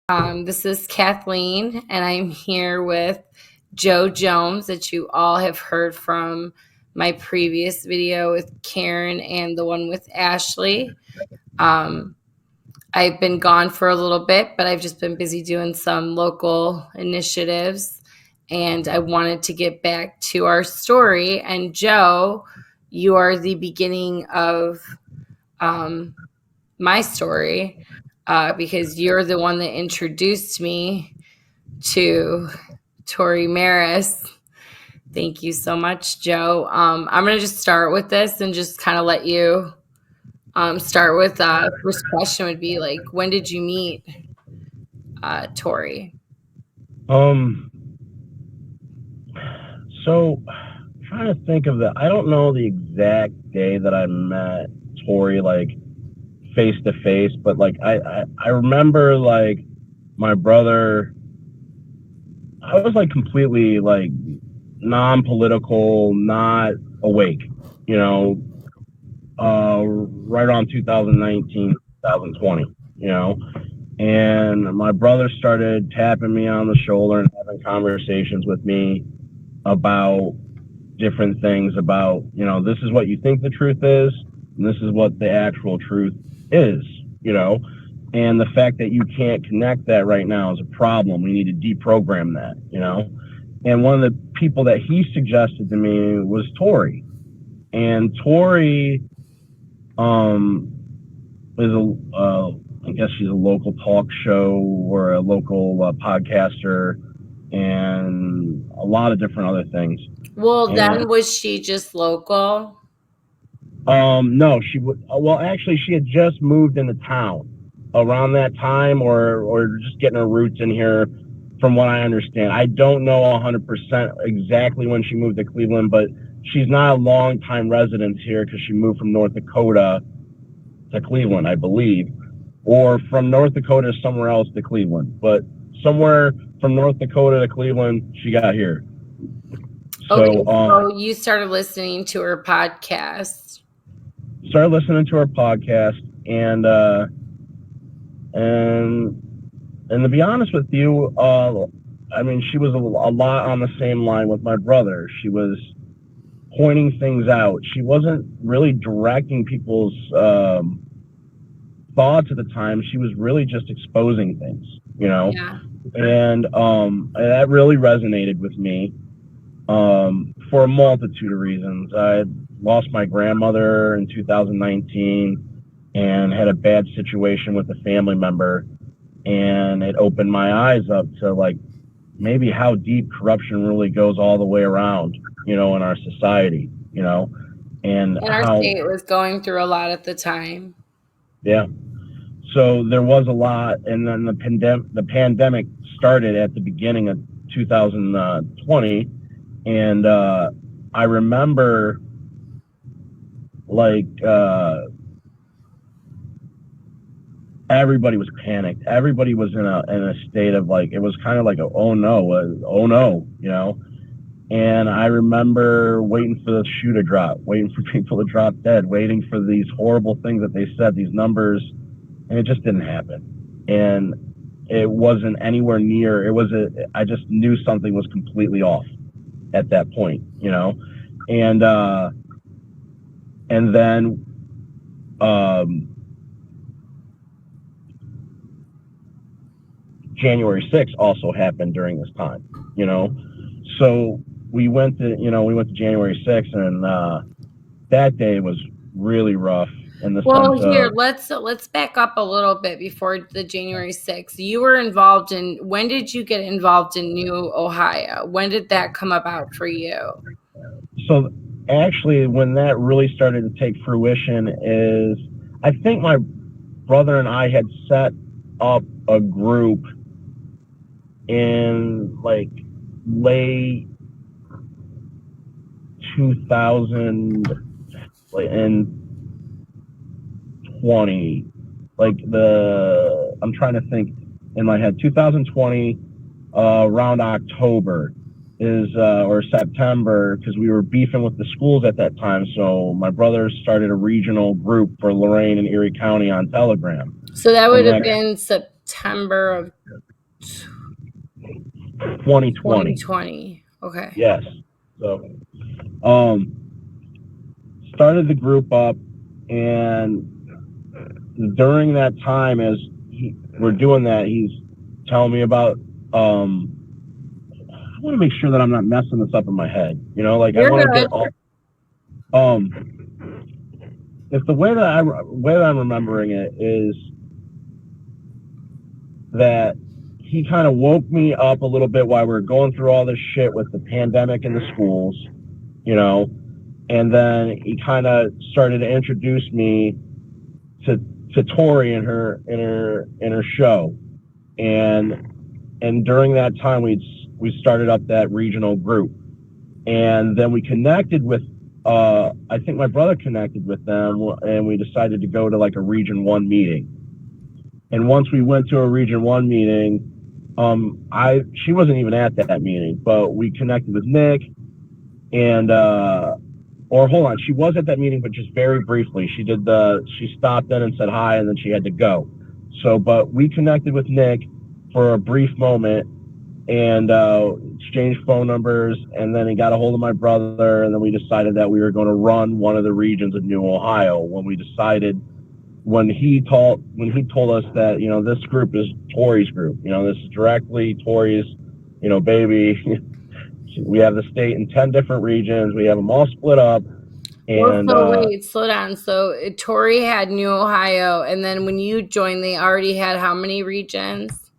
This is Kathleen, and I'm here with Joe Jones, that you all have heard from my previous video with Karen and the one with Ashley. I've been gone for a little bit, but I've just been busy doing some local initiatives, and I wanted to get back to our story. And Joe, you are the beginning of my story. Because you're the one that introduced me to Tori Maris. Thank you so much, Joe. I'm going to just start with this and just kind of let you start with first question would be like, when did you meet Tori? So trying to think of I don't know the exact day that I met Tori, like face to face, but like I remember like my brother, I was like completely like non-political, not awake, right on 2019, 2020, and my brother started tapping me on the shoulder and having conversations with me about different things about, this is what you think the truth is, and this is what the actual truth is, and the fact that you can't connect that right now is a problem. We need to deprogram that, and one of the people that he suggested to me was Tori. And Tori is I guess she's a local talk show or a local podcaster and a lot of different other things. Well, then was she just local? No, she would. Well, actually, she had just moved into town around that time, or just getting her roots in here, from what I understand. I don't know 100% exactly when she moved to Cleveland, but she's not a long-time resident here because she moved from North Dakota to Cleveland, I believe, or from North Dakota somewhere else to Cleveland. But somewhere from North Dakota to Cleveland, she got here. Okay, so you started listening to her podcast. Started listening to her podcast, and to be honest with you, I mean, she was a lot on the same line with my brother. She was pointing things out. She wasn't really directing people's thoughts at the time. She was really just exposing things, Yeah. And that really resonated with me for a multitude of reasons. I lost my grandmother in 2019 and had a bad situation with a family member, and it opened my eyes up to like maybe how deep corruption really goes all the way around, in our society, and our state was going through a lot at the time. Yeah. So there was a lot, and then the pandemic started at the beginning of 2020, and I remember like everybody was panicked. Everybody was in a state of like, it was kind of like oh no, And I remember waiting for the shoe to drop, waiting for people to drop dead, waiting for these horrible things that they said, these numbers, and it just didn't happen. And it wasn't anywhere near. I just knew something was completely off at that point, and then January 6th also happened during this time, so we went to January 6th, and that day was really rough. Let's back up a little bit before the January 6th. You were involved when did you get involved in New Ohio? When did that come about for you? So actually, when that really started to take fruition is, I think my brother and I had set up a group in like late 2020, I'm trying to think in my head, 2020, around October or September, because we were beefing with the schools at that time. So my brother started a regional group for Lorain and Erie County on Telegram. So that would have been September of 2020. 2020. Okay. Yes. So, started the group up, and during that time, as we're doing that, he's telling me about. I want to make sure that I'm not messing this up in my head. You know, like You're I want to good. get all. If the way that I'm remembering it is that he kind of woke me up a little bit while we were going through all this shit with the pandemic in the schools, you know, and then he kind of started to introduce me to Tori in her show, and during that time we started up that regional group, and then we connected with I think my brother connected with them, and we decided to go to like a Region 1 meeting. And once we went to a Region 1 meeting, she wasn't even at that meeting, but we connected with Nick, and or hold on, she was at that meeting, but just very briefly. She stopped in and said hi, and then she had to go. So, but we connected with Nick for a brief moment, and exchanged phone numbers, and then he got a hold of my brother, and then we decided that we were going to run one of the regions of New Ohio. When he told us that, you know, this group is Tori's group, you know, this is directly Tori's, you know, baby. We have the state in 10 different regions. We have them all split up. And Wait, slow down. So Tori had New Ohio, and then when you joined, they already had how many regions?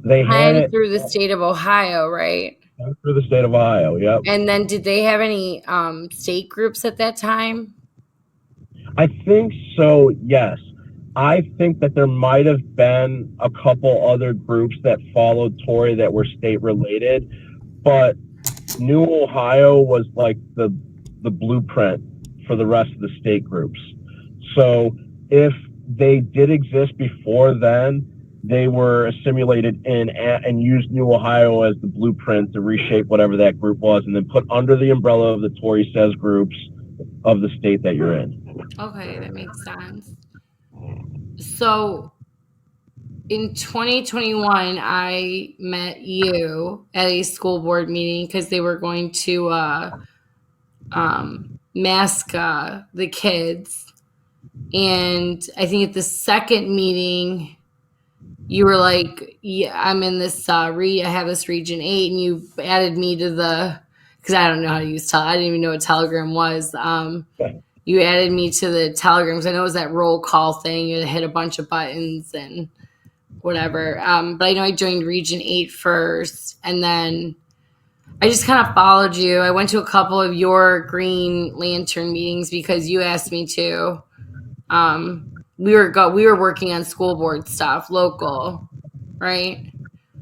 they had it through the state of Ohio, right? through the state of Ohio. Yep. And then did they have any state groups at that time? I think so, yes. I think that there might have been a couple other groups that followed Tori that were state related, but New Ohio was like the blueprint for the rest of the state groups. So if they did exist before then, they were assimilated in and used New Ohio as the blueprint to reshape whatever that group was, and then put under the umbrella of the Tori Says groups of the state that you're in. Okay, that makes sense. So in 2021, I met you at a school board meeting because they were going to mask the kids. And I think at the second meeting, you were like, "Yeah, I'm in this. I have this Region 8," and you added me to the. Because I don't know how to use I didn't even know what Telegram was. You added me to the Telegram because I know it was that roll call thing. You hit a bunch of buttons and whatever. But I know I joined Region 8 first, and then I just kind of followed you. I went to a couple of your Green Lantern meetings because you asked me to. We were working on school board stuff, local, right?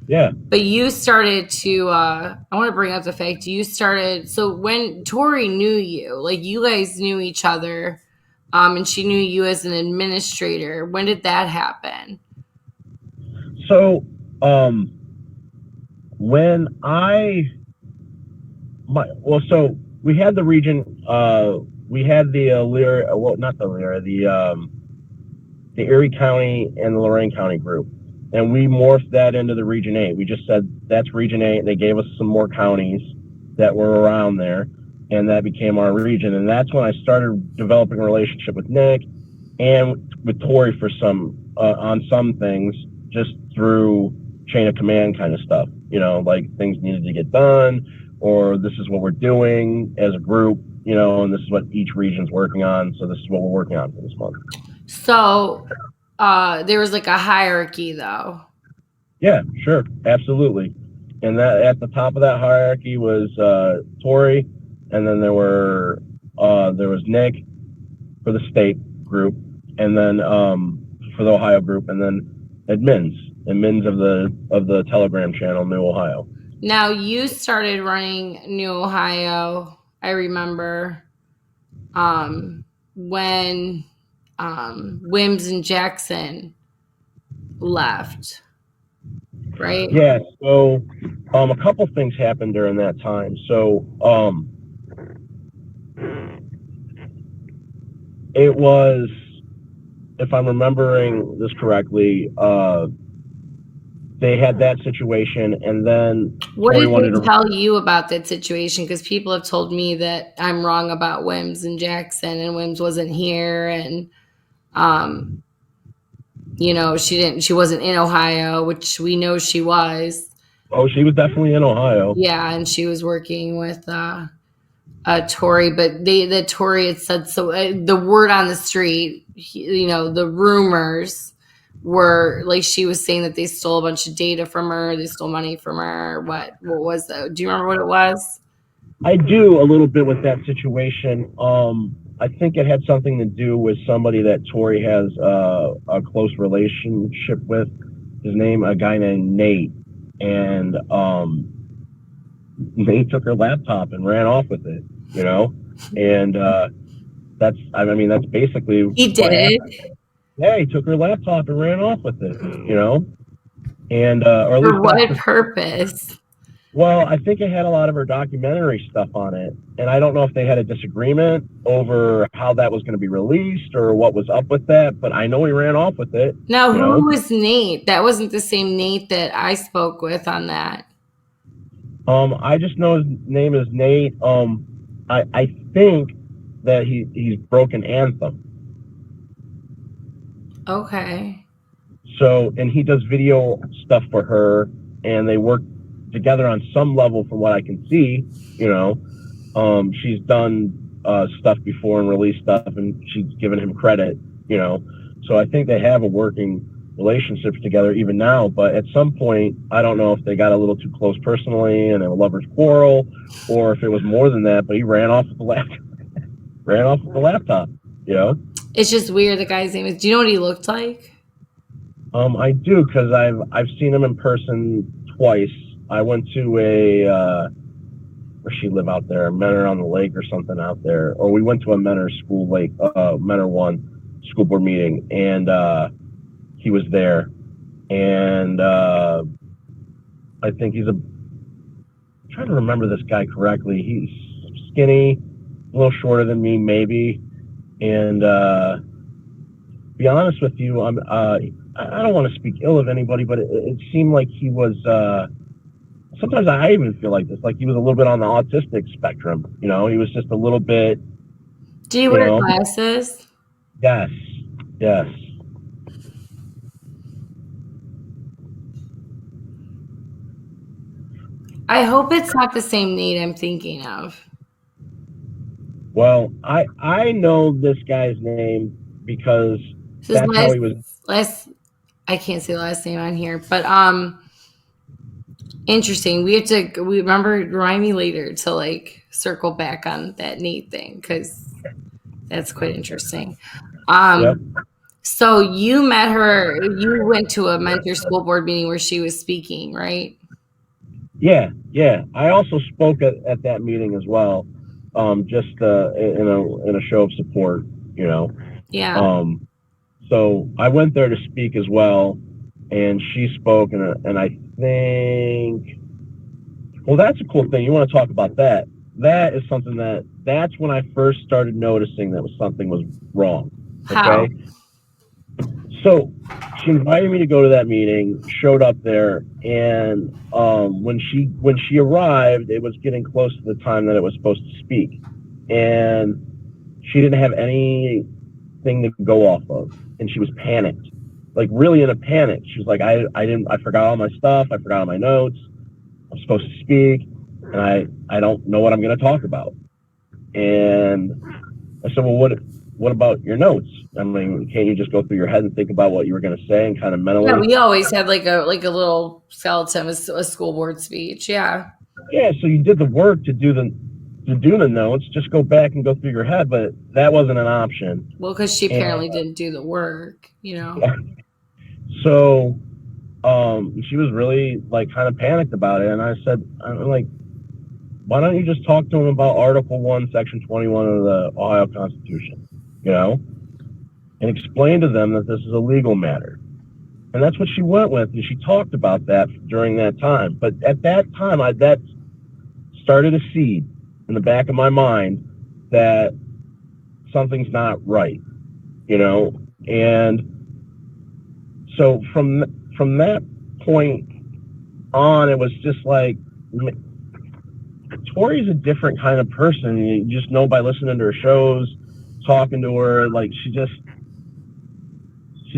Yeah. But you started to. I want to bring up the fact you started. So when Tori knew you, like you guys knew each other, and she knew you as an administrator. When did that happen? So, when so we had the region, we had the not the Elyria, the Erie County and the Lorain County group, and we morphed that into the Region 8. We just said that's Region 8, and they gave us some more counties that were around there, and that became our region. And that's when I started developing a relationship with Nick and with Tori for on some things, just through chain of command kind of stuff, you know, like things needed to get done, or this is what we're doing as a group, you know, and this is what each region's working on. So this is what we're working on for this month. So there was like a hierarchy though. Yeah, sure. Absolutely. And that at the top of that hierarchy was Tori, and then there was Nick for the state group, and then for the Ohio group, and then admins of the Telegram channel, New Ohio. Now you started running New Ohio, I remember, when Wims and Jackson left, right? Yeah, so a couple things happened during that time. So it was, if I'm remembering this correctly, they had that situation, and then What Tori did wanted they to. tell you about that situation? Because people have told me that I'm wrong about Wims and Jackson, and Wims wasn't here, and um, she wasn't in Ohio, which we know she was. Oh, she was definitely in Ohio. Yeah, and she was working with Tori, but the Tori had said so. The word on the street, the rumors were like she was saying that they stole a bunch of data from her, they stole money from her. What was that? Do you remember what it was? I do a little bit with that situation. I think it had something to do with somebody that Tori has a close relationship with. His name, a guy named Nate, and Nate took her laptop and ran off with it. And that's basically He did what it. happened. Yeah, he took her laptop and ran off with it. And or at For least that's what purpose? well, I think it had a lot of her documentary stuff on it, and I don't know if they had a disagreement over how that was going to be released or what was up with that, but I know he ran off with it. Now, who was Nate? That wasn't the same Nate that I spoke with on that. I just know his name is Nate. I think that he's broken Anthem. Okay. So, and he does video stuff for her, and they work together on some level, from what I can see. She's done stuff before and released stuff, and she's given him credit. So I think they have a working relationship together even now. But at some point, I don't know if they got a little too close personally and a lovers quarrel, or if it was more than that. But he ran off with the laptop. ran off with the laptop. It's just weird. The guy's name is. Do you know what he looked like? I do, because I've seen him in person twice. I went to where she live out there, Menor on the Lake or something out there, or we went to a Menor school lake, Menor 1 school board meeting, and he was there, and I think I'm trying to remember this guy correctly. He's skinny, a little shorter than me, maybe, and to be honest with you, I don't want to speak ill of anybody, but it seemed like he was. Sometimes I even feel like this, like he was a little bit on the autistic spectrum. He was just a little bit. Do you wear glasses? Yes. Yes. I hope it's not the same Nate I'm thinking of. Well, I know this guy's name because that's how he was. I can't say the last name on here, but interesting. We remind me later to circle back on that Nate thing, because that's quite interesting. Yep. So you met her, you went to a mentor school board meeting where she was speaking, right? Yeah. I also spoke at that meeting as well, just in a show of support. Yeah. So I went there to speak as well, and she spoke, and I think, well, that's a cool thing. You want to talk about that? That is something that's when I first started noticing that something was wrong. How? Okay. So she invited me to go to that meeting, showed up there, and when she arrived, it was getting close to the time that it was supposed to speak, and she didn't have anything to go off of, and she was panicked, like really in a panic. She was like, I forgot all my stuff, I forgot all my notes, I'm supposed to speak, and I don't know what I'm going to talk about. And I said, well, what about your notes? I mean, can't you just go through your head and think about what you were going to say and kind of mentally? Yeah, we always had like a little skeleton, a school board speech. Yeah. Yeah. So you did the work to do the notes. Just go back and go through your head, but that wasn't an option. Well, because she apparently didn't do the work, Yeah. So, she was really kind of panicked about it, and I said, I'm like, why don't you just talk to him about Article 1, Section 21 of the Ohio Constitution, and explain to them that this is a legal matter. And that's what she went with, and she talked about that during that time. But at that time, that started a seed in the back of my mind that something's not right, And so from that point on, it was just like, Tori's a different kind of person. You just know by listening to her shows, talking to her, like she's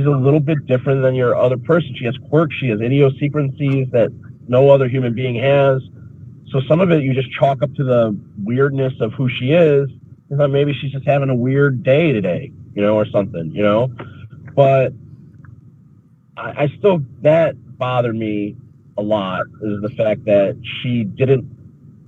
a little bit different than your other person. She has quirks, she has idiosyncrasies that no other human being has. So some of it you just chalk up to the weirdness of who she is. You know, maybe she's just having a weird day today, you know, or something, you know. But I still, that bothered me a lot, is the fact that she didn't,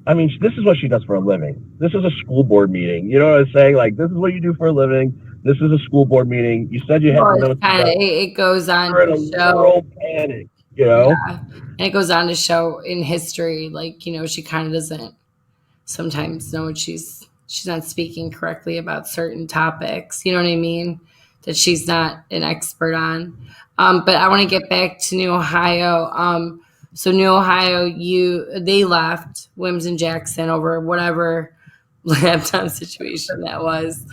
I mean, this is what she does for a living. This is a school board meeting. You know what I'm saying? Like, this is what you do for a living. This is a school board meeting. You said you had Well, to know it's kind of, it goes on you're in to a show. literal panic, you know? Yeah. And it goes on to show in history, like, you know, she kind of doesn't sometimes know what she's not speaking correctly about certain topics. You know what I mean? That she's not an expert on. But I want to get back to New Ohio. So New Ohio, they left Wims and Jackson over whatever laptop situation that was.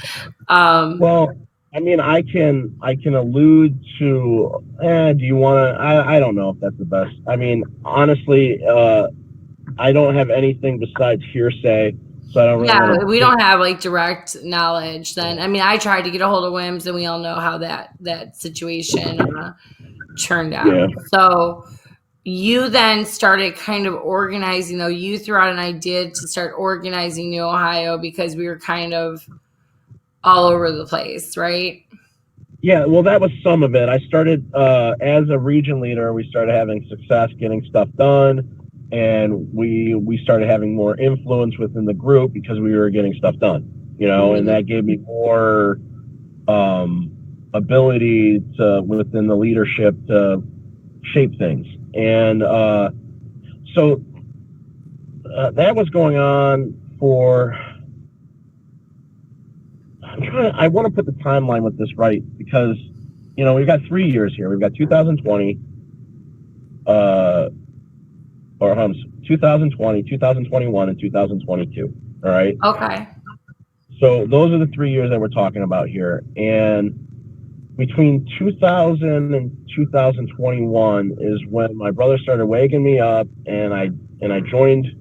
Well, I mean, I can allude to. Do you want to? I don't know if that's the best. I mean, honestly, I don't have anything besides hearsay, so I don't really want Yeah, to. we don't have like direct knowledge. Then I mean, I tried to get a hold of Wims, and we all know how that situation turned out. Yeah. So you then started kind of organizing, though. You threw out an idea to start organizing New Ohio because we were kind of all over the place, right? Yeah, well, that was some of it. I started as a region leader. We started having success getting stuff done, and we started having more influence within the group because we were getting stuff done. You know, and that gave me more ability to within the leadership to shape things. And so that was going on for. I want to put the timeline with this right, because, you know, we've got 3 years here. We've got 2020, 2020, 2021, and 2022. All right. Okay. So those are the 3 years that we're talking about here. And between 2000 and 2021 is when my brother started waking me up, and I joined.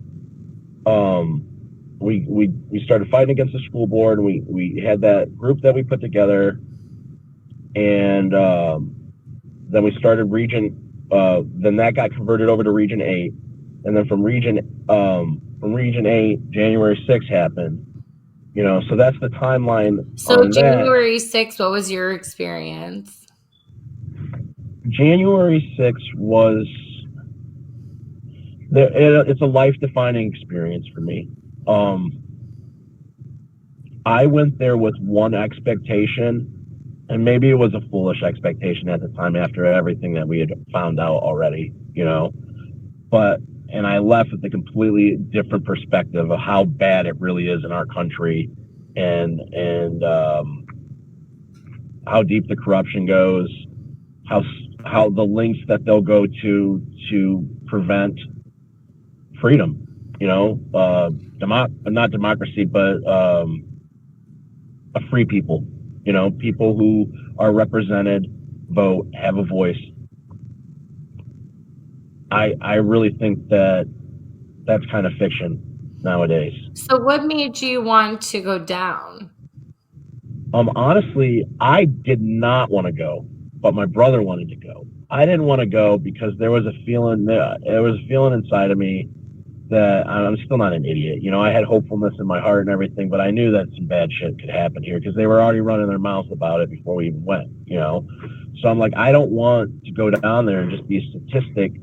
We started fighting against the school board, and we had that group that we put together, and then we started region. Then that got converted over to Region 8, and then from Region 8, January 6th happened. You know, so that's the timeline. So January 6th, what was your experience? January 6th was it's a life-defining experience for me. I went there with one expectation, and maybe it was a foolish expectation at the time after everything that we had found out already, you know, and I left with a completely different perspective of how bad it really is in our country, and how deep the corruption goes, how the lengths that they'll go to prevent freedom, you know, not democracy, but a free people, you know, people who are represented, vote, have a voice. I really think that that's kind of fiction nowadays. So what made you want to go down? Honestly, I did not want to go, but my brother wanted to go. I didn't want to go because there was a feeling inside of me that I'm still not an idiot. You know, I had hopefulness in my heart and everything, but I knew that some bad shit could happen here because they were already running their mouths about it before we even went, you know? So I'm like, I don't want to go down there and just be a statistic,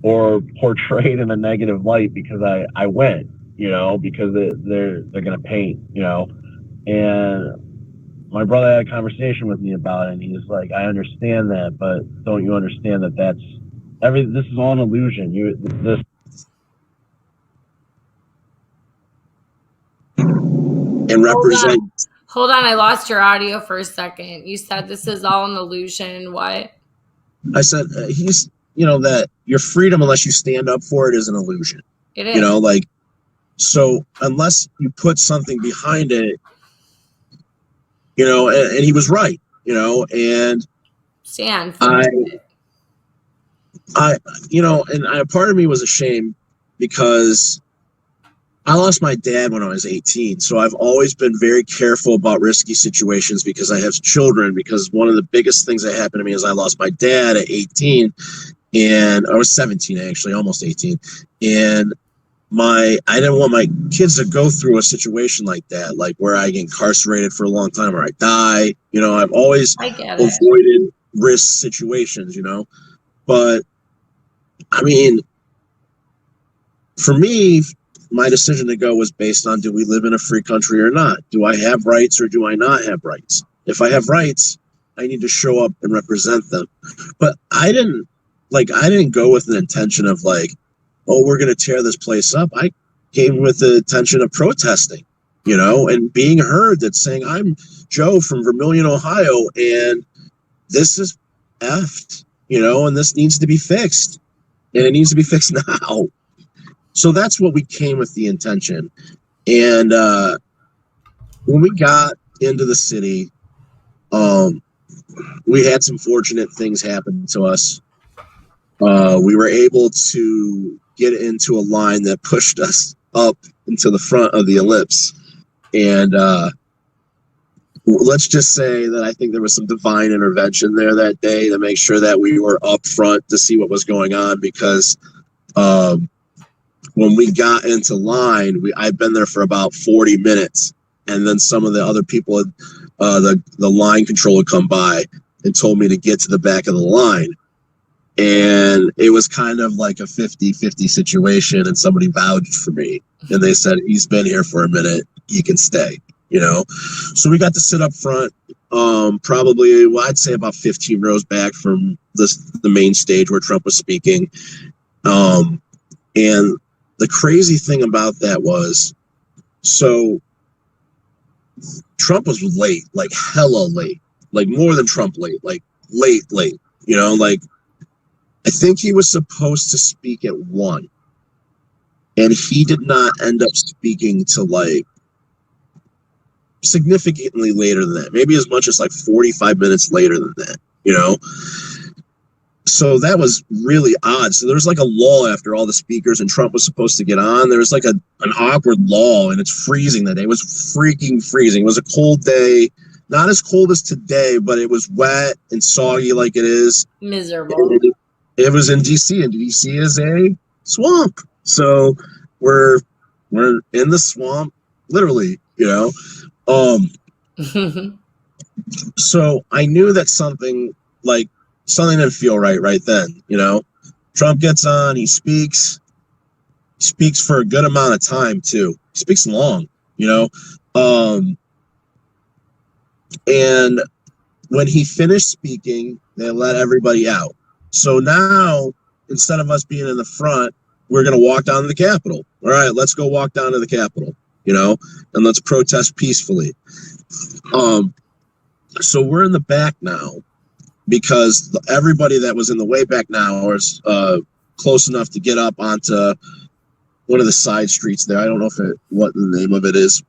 or portrayed in a negative light because I went, you know, because they're going to paint, you know? And my brother had a conversation with me about it, and he's like, I understand that, but don't you understand that this is all an illusion. And represent. Hold on, I lost your audio for a second. You said this is all an illusion. What? I said he's, you know, that your freedom, unless you stand up for it, is an illusion. It is. You know, like, so unless you put something behind it, you know, and he was right, you know, and stand for it. part of me was ashamed because I lost my dad when I was 18. So I've always been very careful about risky situations because I have children. Because one of the biggest things that happened to me is I lost my dad at 18, and I was 17 actually, almost 18, and I didn't want my kids to go through a situation like that, like where I get incarcerated for a long time or I die. I've always I get it. avoided risk situations. But I mean, for me, my decision to go was based on, do we live in a free country or not? Do I have rights or do I not have rights? If I have rights, I need to show up and represent them. But I didn't go with an intention of like, oh, we're going to tear this place up. I came with the intention of protesting, and being heard, that saying, I'm Joe from Vermilion, Ohio, and this is effed, and this needs to be fixed, and it needs to be fixed now. So that's what we came with the intention. And when we got into the city, we had some fortunate things happen to us. We were able to get into a line that pushed us up into the front of the ellipse. And let's just say that I think there was some divine intervention there that day to make sure that we were up front to see what was going on, because when we got into line, I'd been there for about 40 minutes, and then some of the other people, the line control would come by and told me to get to the back of the line. And it was kind of like a 50-50 situation, and somebody vouched for me, and they said, he's been here for a minute, he can stay, So we got to sit up front, probably, I'd say about 15 rows back from the main stage where Trump was speaking. And the crazy thing about that was, so Trump was late, like hella late, like more than Trump late, like late, like I think he was supposed to speak at 1, and he did not end up speaking till like significantly later than that, maybe as much as like 45 minutes later than that, So that was really odd. So there was like a lull after all the speakers and Trump was supposed to get on. There was like an awkward lull, and it's freezing that day. It was freaking freezing. It was a cold day, not as cold as today, but it was wet and soggy like it is. Miserable. It was in DC, and DC is a swamp. So we're in the swamp, literally, So I knew that something didn't feel right then, Trump gets on, he speaks for a good amount of time too. He speaks long, and when he finished speaking, they let everybody out. So now, instead of us being in the front, we're going to walk down to the Capitol. All right, let's go walk down to the Capitol, and let's protest peacefully. So we're in the back now, because everybody that was in the way back now is close enough to get up onto one of the side streets there. I don't know what the name of it is.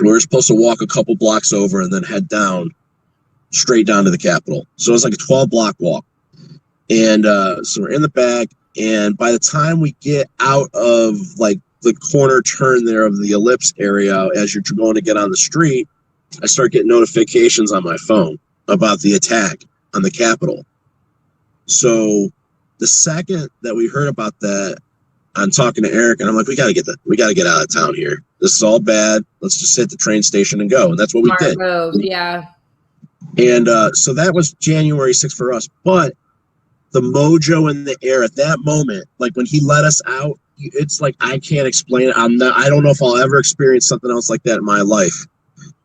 We were supposed to walk a couple blocks over and then head down, straight down to the Capitol. So it was like a 12-block walk. And so we're in the back, and by the time we get out of like the corner turn there of the ellipse area, as you're going to get on the street, I start getting notifications on my phone about the attack on the Capitol. So the second that we heard about that, I'm talking to Eric, and I'm like, we got to get out of town here. This is all bad. Let's just hit the train station and go. And that's what we did. Yeah. And so that was January 6th for us. But the mojo in the air at that moment, like when he let us out, it's like, I can't explain it. I don't know if I'll ever experience something else like that in my life.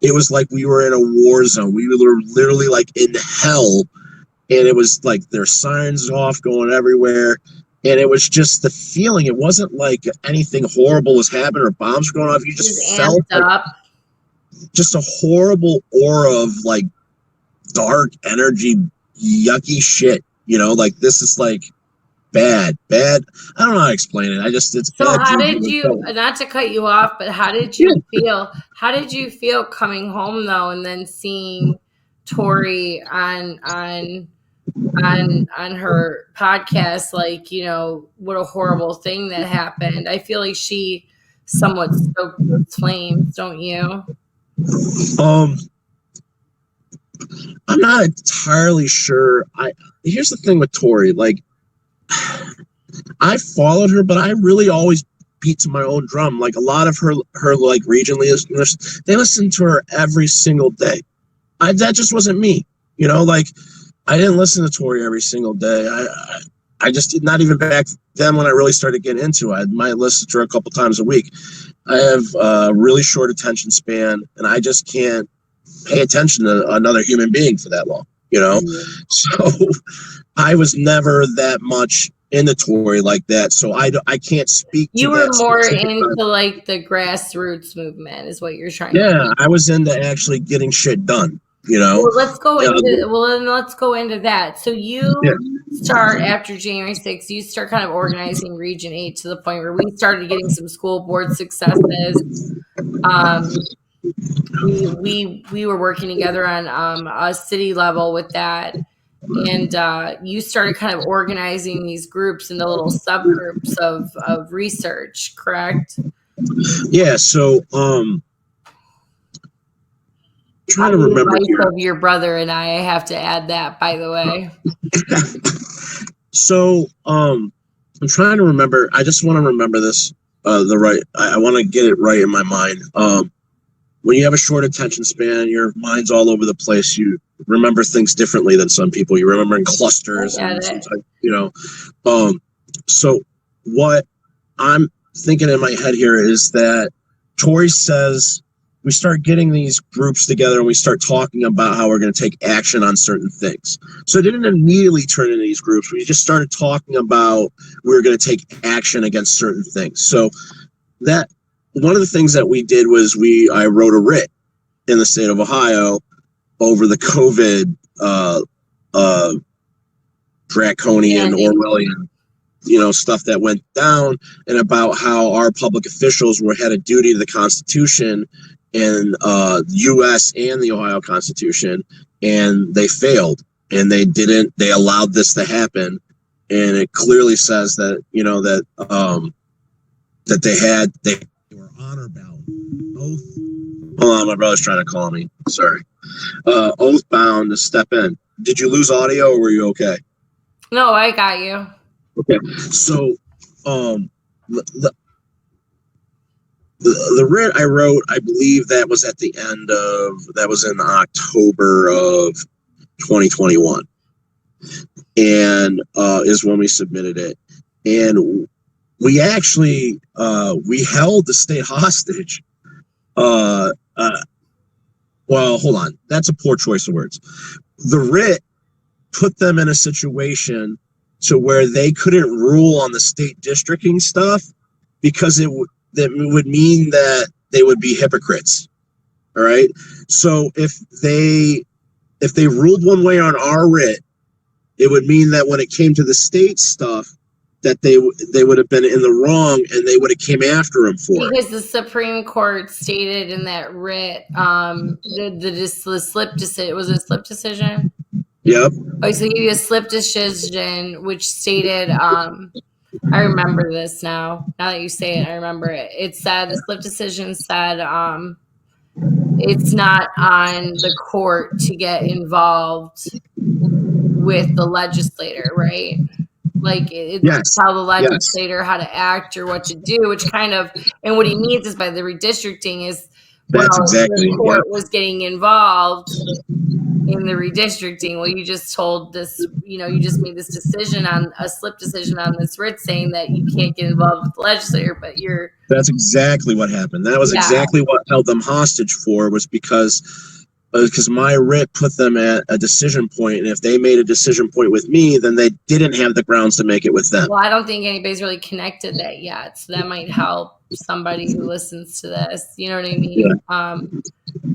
It was like we were in a war zone. We were literally like in hell. And it was like their sirens off going everywhere. And it was just the feeling. It wasn't like anything horrible was happening or bombs were going off. You just felt like just a horrible aura of like dark energy, yucky shit. Like this is like bad. I don't know how to explain it. It's so bad. How did you, not to cut you off, but how did you feel? How did you feel coming home though, and then seeing Tori on on her podcast, like, you know, what a horrible thing that happened. I feel like she somewhat stoked those flames, don't you? I'm not entirely sure. Here's the thing with Tori, like, I followed her, but I really always beat to my own drum. Like, a lot of her like region listeners, they listen to her every single day. That just wasn't me, you know. Like, I didn't listen to Tori every single day. I just did not, even back then when I really started getting into it. I might listen to her a couple times a week. I have a really short attention span, and I just can't pay attention to another human being for that long, you know. Mm-hmm. So I was never that much into Tori like that, so I can't speak to you were that more into like the grassroots movement is what you're trying to do. I was into actually getting shit done, you know. Well, let's go into that. So you start after January 6th, you start kind of organizing Region 8 to the point where we started getting some school board successes. We were working together on a city level with that. And you started kind of organizing these groups into little subgroups of research, correct? Yeah, so trying to remember of your brother and I have to add that, by the way. So I'm trying to remember. I just want to remember this I want to get it right in my mind. When you have a short attention span, your mind's all over the place. You remember things differently than some people. You remember in clusters, and sometimes, you know. So what I'm thinking in my head here is that Tori says we start getting these groups together and we start talking about how we're going to take action on certain things. So it didn't immediately turn into these groups. We just started talking about we were going to take action against certain things. So that one of the things that we did was I wrote a writ in the state of Ohio over the COVID draconian Orwellian, you know, stuff that went down, and about how our public officials had a duty to the Constitution in U.S. and the Ohio Constitution, and they failed, and they allowed this to happen, and it clearly says that, you know, that that they were honor bound, oath. Hold on, my brother's trying to call me. Sorry. Oath bound to step in. Did you lose audio, or were you okay? No, I got you. Okay, so the writ I wrote, I believe that was at the end of, that was in October of 2021, and is when we submitted it, and we actually we held the state hostage. Well, hold on, that's a poor choice of words. The writ put them in a situation to where they couldn't rule on the state districting stuff because that would mean that they would be hypocrites. All right. So if they ruled one way on our writ, it would mean that when it came to the state stuff, that they would have been in the wrong, and they would have came after him for it. Because the Supreme Court stated in that writ, the slip decision, was it a slip decision? Yep. Oh, so he gave you a slip decision, which stated, I remember this now. Now that you say it, I remember it. It said, the slip decision said, it's not on the court to get involved with the legislator, right? Like, it's tell the legislator how to act or what to do, which kind of, and what he means is by the redistricting is, that's exactly the court was getting involved in the redistricting. Well, you just told this, you know, you just made this decision on a slip decision on this writ saying that you can't get involved with the legislator, but that's exactly what happened. That was exactly what held them hostage for, was because my writ put them at a decision point, and if they made a decision point with me, then they didn't have the grounds to make it with them. Well, I don't think anybody's really connected that yet, so that might help somebody who listens to this. You know what I mean?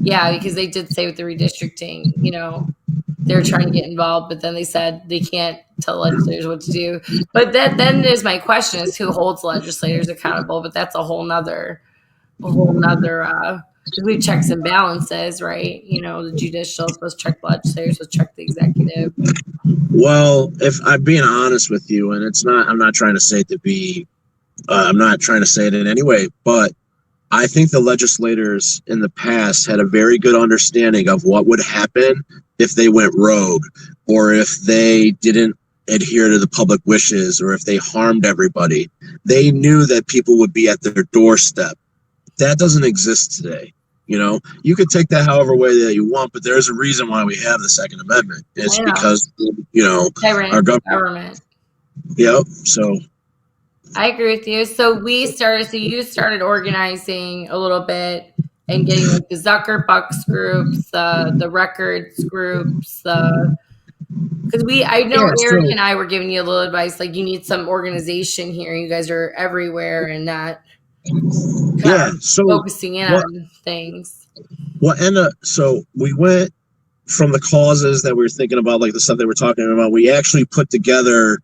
Yeah, because they did say with the redistricting, you know, they're trying to get involved, but then they said they can't tell legislators what to do. But then is my question is who holds legislators accountable? But that's a whole nother because we have checks and balances, right? You know, the judicial is supposed to check the legislature, supposed to check the executive. Well, if I'm being honest with you, and I'm not trying to say it to be, I'm not trying to say it in any way, but I think the legislators in the past had a very good understanding of what would happen if they went rogue, or if they didn't adhere to the public wishes, or if they harmed everybody. They knew that people would be at their doorstep. That doesn't exist today. You know, you could take that however way that you want, but there's a reason why we have the Second Amendment. It's because, you know, our government. Yep. So I agree with you. So you started organizing a little bit and getting like the Zucker Bucks groups, the records groups, because I know Eric and I were giving you a little advice, like you need some organization here. You guys are everywhere and not focusing in on things. So we went from the causes that we were thinking about, like the stuff that we're talking about. We actually put together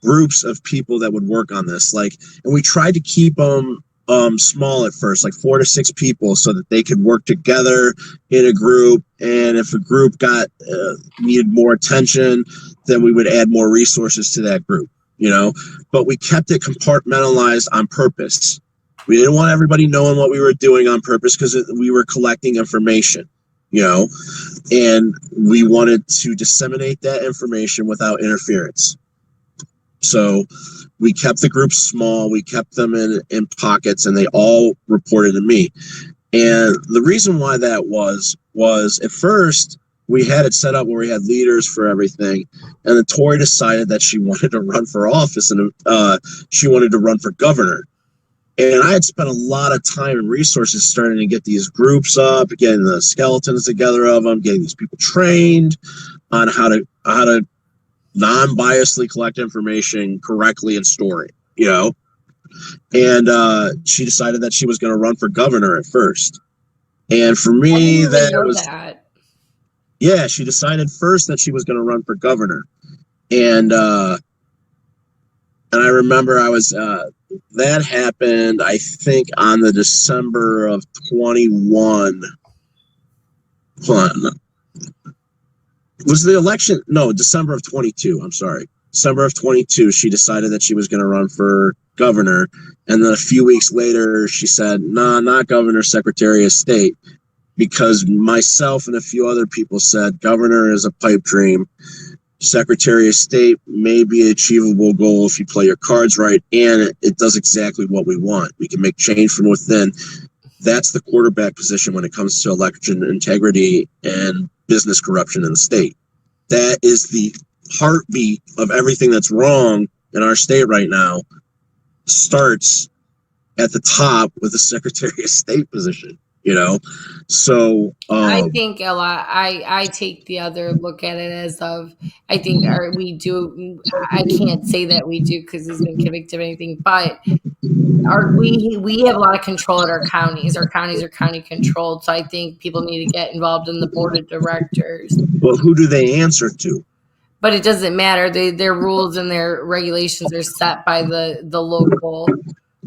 groups of people that would work on this, and we tried to keep them small at first, like 4 to 6 people, so that they could work together in a group. And if a group needed more attention, then we would add more resources to that group, you know. But we kept it compartmentalized on purpose. We didn't want everybody knowing what we were doing on purpose, because we were collecting information, you know, and we wanted to disseminate that information without interference. So we kept the groups small, we kept them in pockets, and they all reported to me. And the reason why that was at first we had it set up where we had leaders for everything, and then Tori decided that she wanted to run for office, and she wanted to run for governor. And I had spent a lot of time and resources starting to get these groups up, getting the skeletons together of them, getting these people trained on how to non-biasedly collect information correctly and store it, you know. And she decided that she was going to run for governor at first. And for me, she decided first that she was going to run for governor. And I remember that happened, I think, on the December of 21. Hold on. Was the election? No, December of 22. I'm sorry. December of 22, she decided that she was going to run for governor. And then a few weeks later, she said, nah, not governor, Secretary of State. Because myself and a few other people said governor is a pipe dream. Secretary of State may be an achievable goal if you play your cards right. And it does exactly what we want. We can make change from within. That's the quarterback position when it comes to election integrity and business corruption in the state. That is the heartbeat of everything that's wrong in our state right now. Starts at the top with the Secretary of State position, you know. So I think a lot. I take the other look at it as I think we do. I can't say that we do because he's been convicted of anything, but we have a lot of control at our counties. Our counties are county controlled, so I think people need to get involved in the board of directors. Well, who do they answer to? But it doesn't matter. Their rules and their regulations are set by the local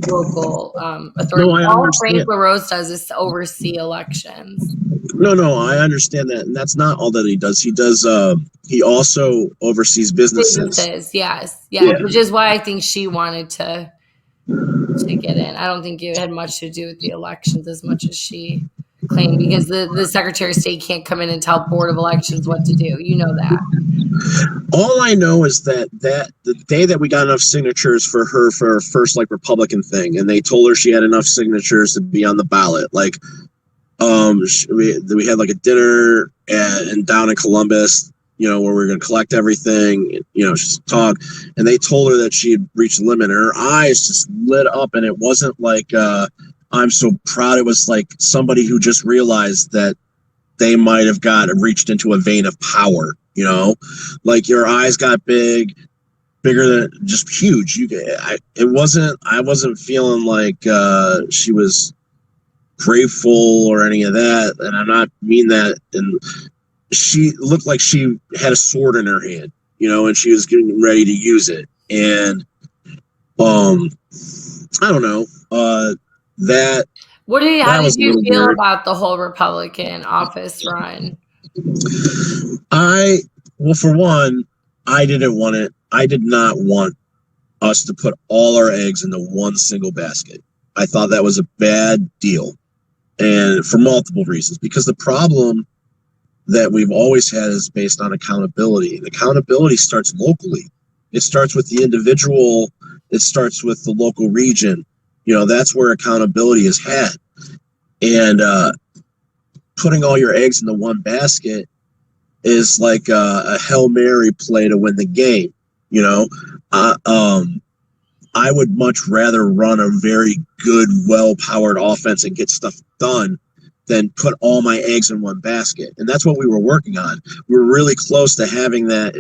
authority. All Frank LaRose does is to oversee elections. No, I understand that, and that's not all that he does. He also oversees businesses. Yes, which is why I think she wanted to get in. I don't think it had much to do with the elections as much as she claimed, because the Secretary of State can't come in and tell Board of Elections what to do. You know that. All I know is that the day that we got enough signatures for her first Republican thing, and they told her she had enough signatures to be on the ballot. We had a dinner down in Columbus, you know, where we were going to collect everything, you know, just talk. And they told her that she had reached the limit, and her eyes just lit up. And it wasn't I'm so proud. It was like somebody who just realized that they might have reached into a vein of power, you know, your eyes got bigger than just huge. I wasn't feeling like she was grateful or any of that. And I'm not mean that. And she looked like she had a sword in her hand, you know, and she was getting ready to use it. And I don't know. How did was a you little feel weird. about the whole Republican office run? Well, for one, I didn't want it. I did not want us to put all our eggs into one single basket. I thought that was a bad deal, and for multiple reasons. Because the problem that we've always had is based on accountability, and accountability starts locally. It starts with the individual. It starts with the local region. That's where accountability is had. And putting all your eggs into one basket is like a Hail Mary play to win the game. I would much rather run a very good, well-powered offense and get stuff done than put all my eggs in one basket. And that's what we were working on. We were really close to having that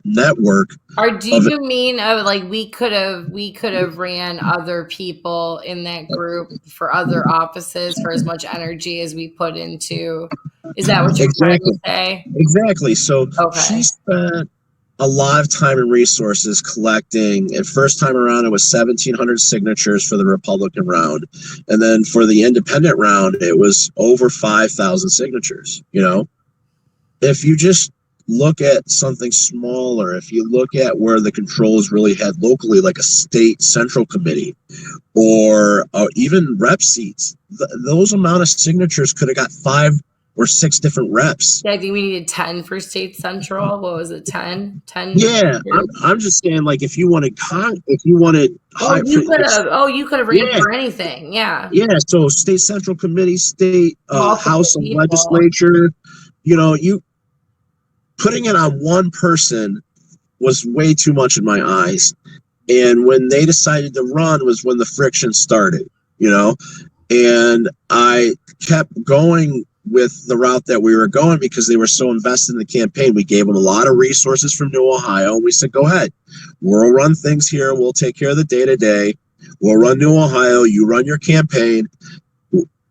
network. Or do you mean like we could have ran other people in that group for other offices for as much energy as we put into? Is that what you're trying to say? Exactly. So Okay. she spent a lot of time and resources collecting. And first time around, it was 1,700 signatures for the Republican round, and then for the independent round, it was over 5,000 signatures. If you just look at something smaller, if you look at where the controls really had locally, like a state central committee or even rep seats, those amount of signatures could have got 5 or 6 different reps. Yeah, I think we needed 10 for state central. What was it? 10? Yeah, I'm just saying, like, if you wanted you could have ran for anything. Yeah. Yeah. So state central committee, state House of people. Legislature, you putting it on one person was way too much in my eyes. And when they decided to run was when the friction started, and I kept going with the route that we were going because they were so invested in the campaign. We gave them a lot of resources from New Ohio, and we said, go ahead. We'll run things here. We'll take care of the day-to-day. We'll run New Ohio. You run your campaign,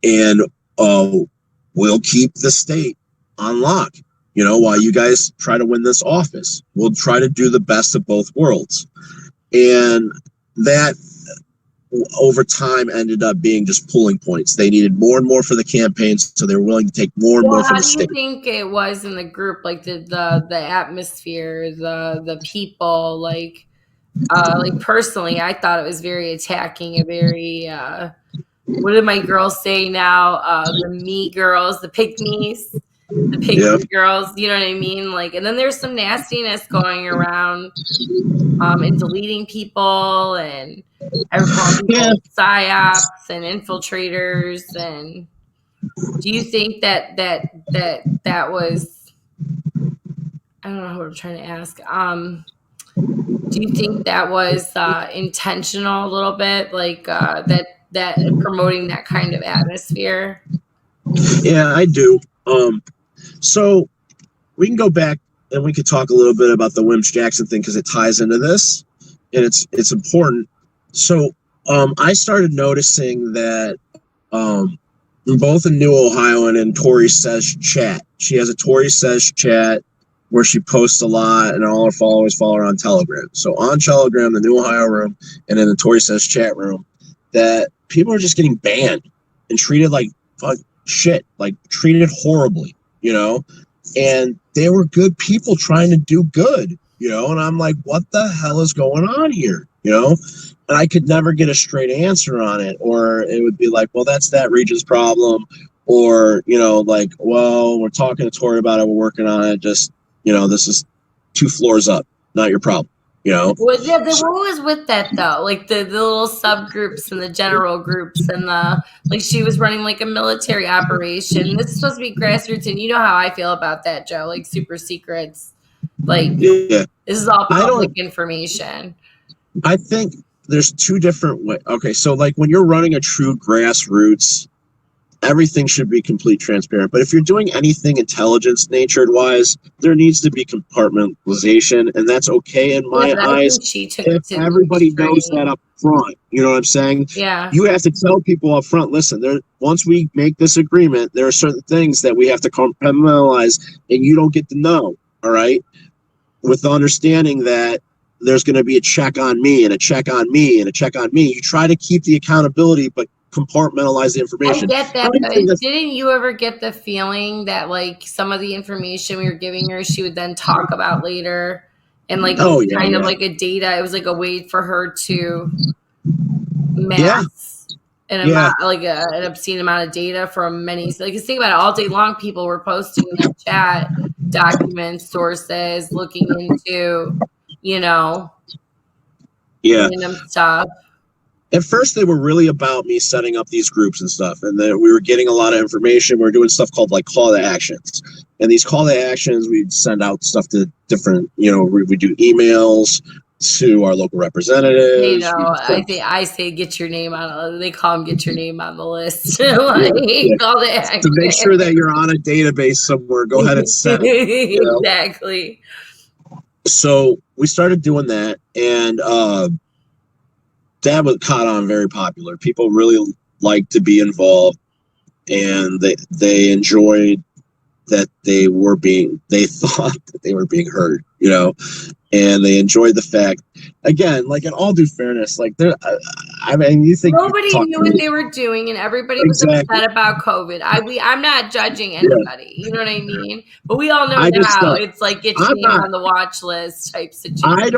and we'll keep the state on lock, while you guys try to win this office. We'll try to do the best of both worlds. And that over time ended up being just pulling points. They needed more and more for the campaigns, so they were willing to take more and more from the state. How do you think it was in the group, like the atmosphere, the people, like personally, I thought it was very attacking, a very what did my girls say now? The me girls, the pick-me's, the pick-me girls, you know what I mean? Like, and then there's some nastiness going around and deleting people and everyone psyops and infiltrators. And do you think that was, I don't know what I'm trying to ask. Do you think that was intentional a little bit, like that promoting that kind of atmosphere? Yeah, I do. So we can go back and we could talk a little bit about the Wims Jackson thing because it ties into this and it's important. So I started noticing that both in New Ohio and in Tori Says chat. She has a Tori Says chat where she posts a lot, and all her followers follow her on Telegram. So on Telegram, the New Ohio room, and in the Tori Says chat room, that people are just getting banned and treated like shit, like treated horribly, and they were good people trying to do good, and I'm like, what the hell is going on here, and I could never get a straight answer on it, or it would be like, well, that's that region's problem, or, like, well, we're talking to Tori about it, we're working on it, just, this is 2 floors up, not your problem. Well, yeah, what was with that though? Like the little subgroups and the general groups and like she was running like a military operation. This is supposed to be grassroots, and you know how I feel about that, Joe. Like super secrets. Like this is all public information. I think there's 2 different ways. Okay, so like when you're running a true grassroots, everything should be complete transparent. But if you're doing anything intelligence natured wise, there needs to be compartmentalization, and that's okay in my eyes. If everybody knows that up front, you know what I'm saying? Yeah. You have to tell people up front, listen, once we make this agreement, there are certain things that we have to compartmentalize, and you don't get to know, all right? With the understanding that there's going to be a check on me and a check on me and a check on me. You try to keep the accountability, but compartmentalize the information. I get that, but didn't you ever get the feeling that like some of the information we were giving her, she would then talk about later, and like it was kind of like a data. It was like a way for her to mass amount, like an obscene amount of data from many. So, like, think about it. All day long, people were posting in that chat documents, sources, looking into, random stuff. At first, they were really about me setting up these groups and stuff, and then we were getting a lot of information. We were doing stuff called like call to actions, and these call to actions, we'd send out stuff to different, we do emails to our local representatives. I say get your name on. They call them get your name on the list. Call to action to make sure that you're on a database somewhere. Go ahead and send it. Exactly. So we started doing that, and that was caught on very popular. People really liked to be involved, and they enjoyed that they thought that they were being heard, and they enjoyed the fact, again, like in all due fairness, like you think nobody knew what they were doing, and everybody was upset about COVID. I'm not judging anybody, you know what I mean? But we all know now it's like get your name on the watch list type situation. I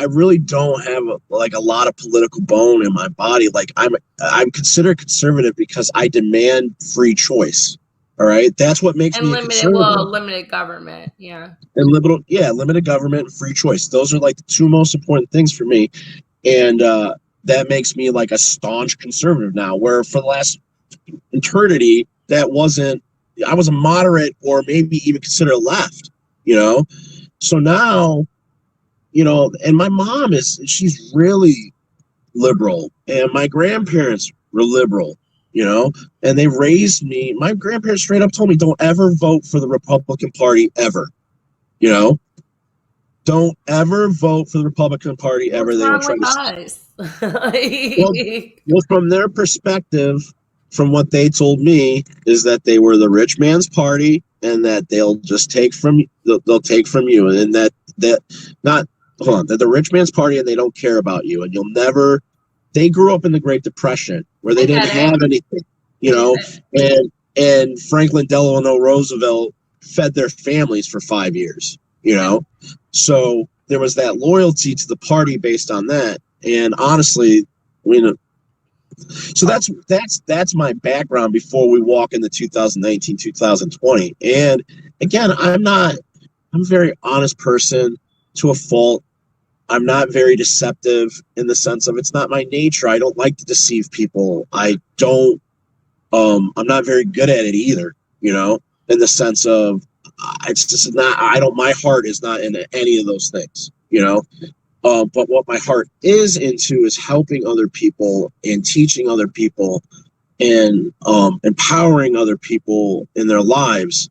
really don't have a lot of political bone in my body. Like I'm considered conservative because I demand free choice. All right, that's what makes me conservative. Limited government, and limited government and free choice. Those are like the two most important things for me, and that makes me like a staunch conservative now. Where for the last eternity, I was a moderate or maybe even considered left. So now, and my mom she's really liberal, and my grandparents were liberal. And they raised me. My grandparents straight up told me, don't ever vote for the Republican Party ever. Don't ever vote for the Republican Party ever. What's wrong with us? Well, from their perspective, from what they told me, is that they were the rich man's party, and that they'll just take from you, and that the rich man's party, and they don't care about you, and you'll never. They grew up in the Great Depression where they didn't have anything, and Franklin Delano Roosevelt fed their families for 5 years, so there was that loyalty to the party based on that. And honestly, so that's my background before we walk into 2019, 2020. And again, I'm a very honest person to a fault. I'm not very deceptive in the sense of it's not my nature. I don't like to deceive people. I'm not very good at it either, in the sense of it's just not, my heart is not into any of those things, but what my heart is into is helping other people and teaching other people and empowering other people in their lives.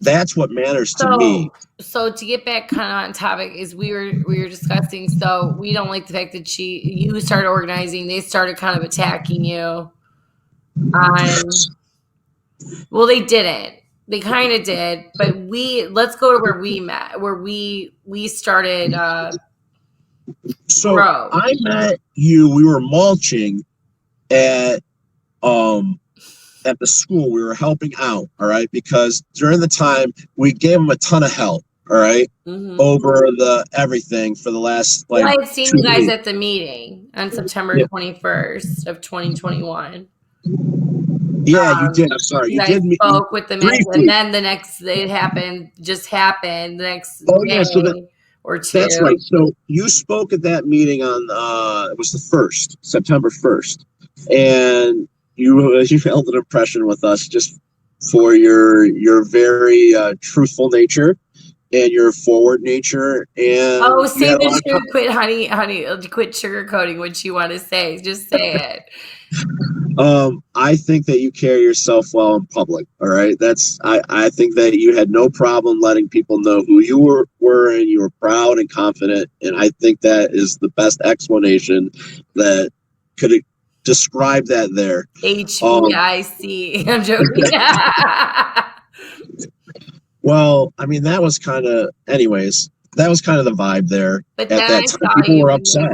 That's what matters to me. So to get back kind of on topic is we were discussing. So we don't like the fact that you started organizing. They started kind of attacking you. Well, they didn't. They kind of did, but let's go to where we met, where we started. So I met you. We were mulching at the school. We were helping out, all right, because during the time we gave them a ton of help, all right, over the everything for the last I had seen you guys at the meeting on September 21st of 2021. Yeah, you did. I'm sorry, you did. Spoke with them, and then the next it happened. The next day or two. That's right. So you spoke at that meeting on it was the 1st, September 1st, and you held an impression with us just for your very truthful nature and your forward nature. And say the truth. Quit, honey, quit sugarcoating what you want to say. Just say it. I think that you carry yourself well in public. All right. I think that you had no problem letting people know who you were and you were proud and confident. And I think that is the best explanation that could describe that there. HBIC. I'm joking. Well, I mean, that was kind of the vibe there. But at that time. People were upset.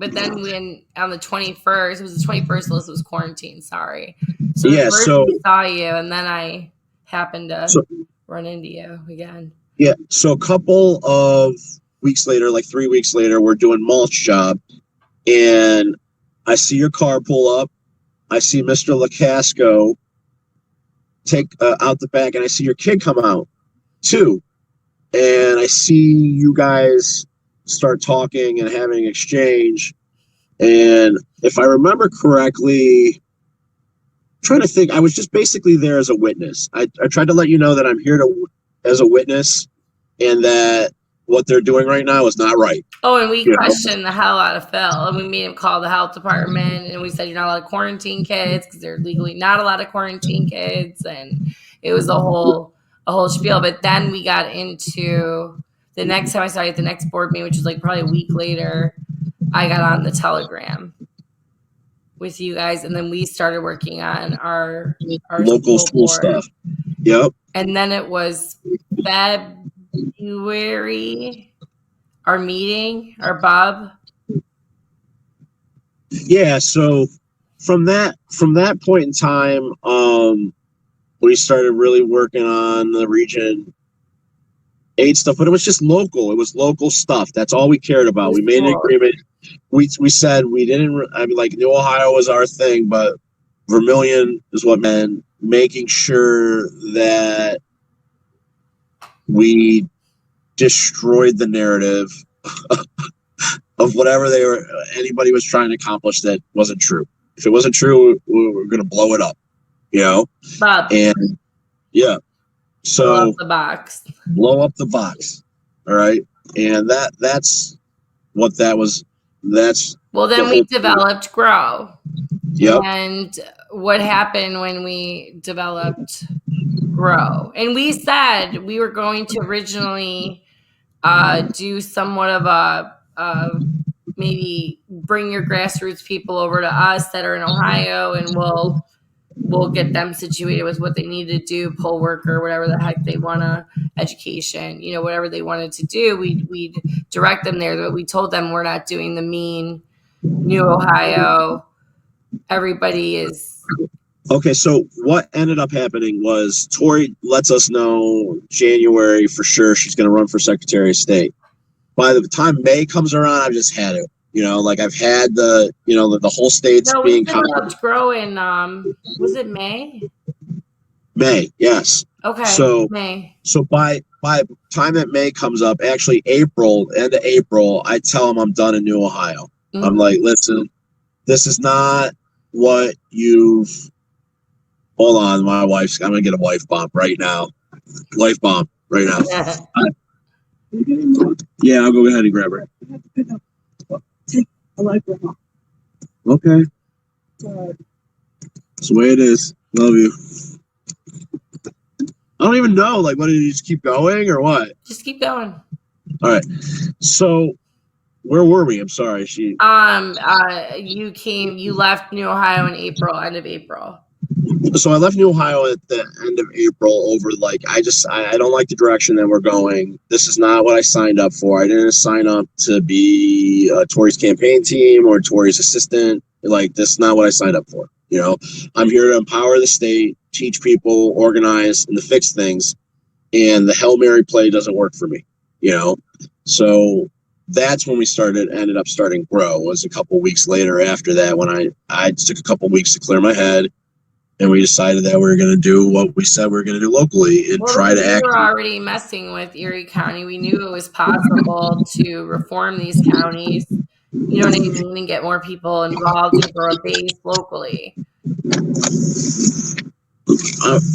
but then when on the 21st, it was the 21st, Alyssa was quarantined. Sorry. So Yeah, the first so we saw you, and then I happened to so run into you again. yeah, so a couple of weeks later, like 3 weeks later, we're doing mulch job, and I see your car pull up. I see Mr. Lacasco take out the back, and I see your kid come out too. And I see you guys start talking and having an exchange. And if I remember correctly, I'm trying to think, I was just basically there as a witness. I tried to let you know that I'm here as a witness, and that what they're doing right now is not right. Oh, and we questioned the hell out of Phil, and we made him call the health department, and we said you're not allowed to quarantine kids because they're legally not allowed to quarantine kids, and it was a whole spiel. But then we got into the next time I saw you at the next board meeting, which was like probably a week later. I got on the Telegram with you guys, and then we started working on our local school stuff. Yep. And then it was February, our meeting, our Bob. Yeah, so from that point in time, we started really working on the Region 8 stuff, but it was just local. It was local stuff. That's all we cared about. We made an agreement. We said we didn't. I mean, like New Ohio was our thing, but Vermilion is what meant making sure that we destroyed the narrative of whatever anybody was trying to accomplish that wasn't true. If it wasn't true, we were going to blow it up, you know? Bob. And yeah, so blow up the box. Blow up the box. All right. And that's what that was. That's well, then we developed Grow. Yep. And what happened when we developed Grow? And we said we were going to originally do somewhat of a maybe bring your grassroots people over to us that are in Ohio, and we'll get them situated with what they need to do, poll worker, whatever the heck they want to, education, you know, whatever they wanted to do, we'd direct them there. But we told them we're not doing the mean New Ohio. Everybody is. Okay, so what ended up happening was Tori lets us know January for sure she's going to run for Secretary of State. By the time May comes around, I've just had it. You know, like I've had the whole state's being developed Grow in was it May? May, yes. Okay. So May. So by time that May comes up, actually April, end of April, I tell them I'm done in New Ohio. Mm-hmm. I'm like, listen, this is not what you've. Hold on, I'm gonna get a wife bomb right now. Wife bomb right now. Yeah, I'll go ahead and grab her. Take a life bomb. Okay. That's the way it is. Love you. I don't even know. Like, what did you just keep going or what? Just keep going. All right. So, where were we? I'm sorry. You left New Ohio in April, end of April. So I left New Ohio at the end of April over like, I don't like the direction that we're going. This is not what I signed up for. I didn't sign up to be Tori's campaign team or Tori's assistant. Like, this is not what I signed up for. You know, I'm here to empower the state, teach people, organize, and to fix things. And the Hail Mary play doesn't work for me, you know? So that's when we ended up starting Grow. It was a couple weeks later after that when I took a couple weeks to clear my head. And we decided that we were going to do what we said we were going to do locally and try to act. We were already messing with Erie County. We knew it was possible to reform these counties, you know what I mean, and get more people involved and grow a base locally.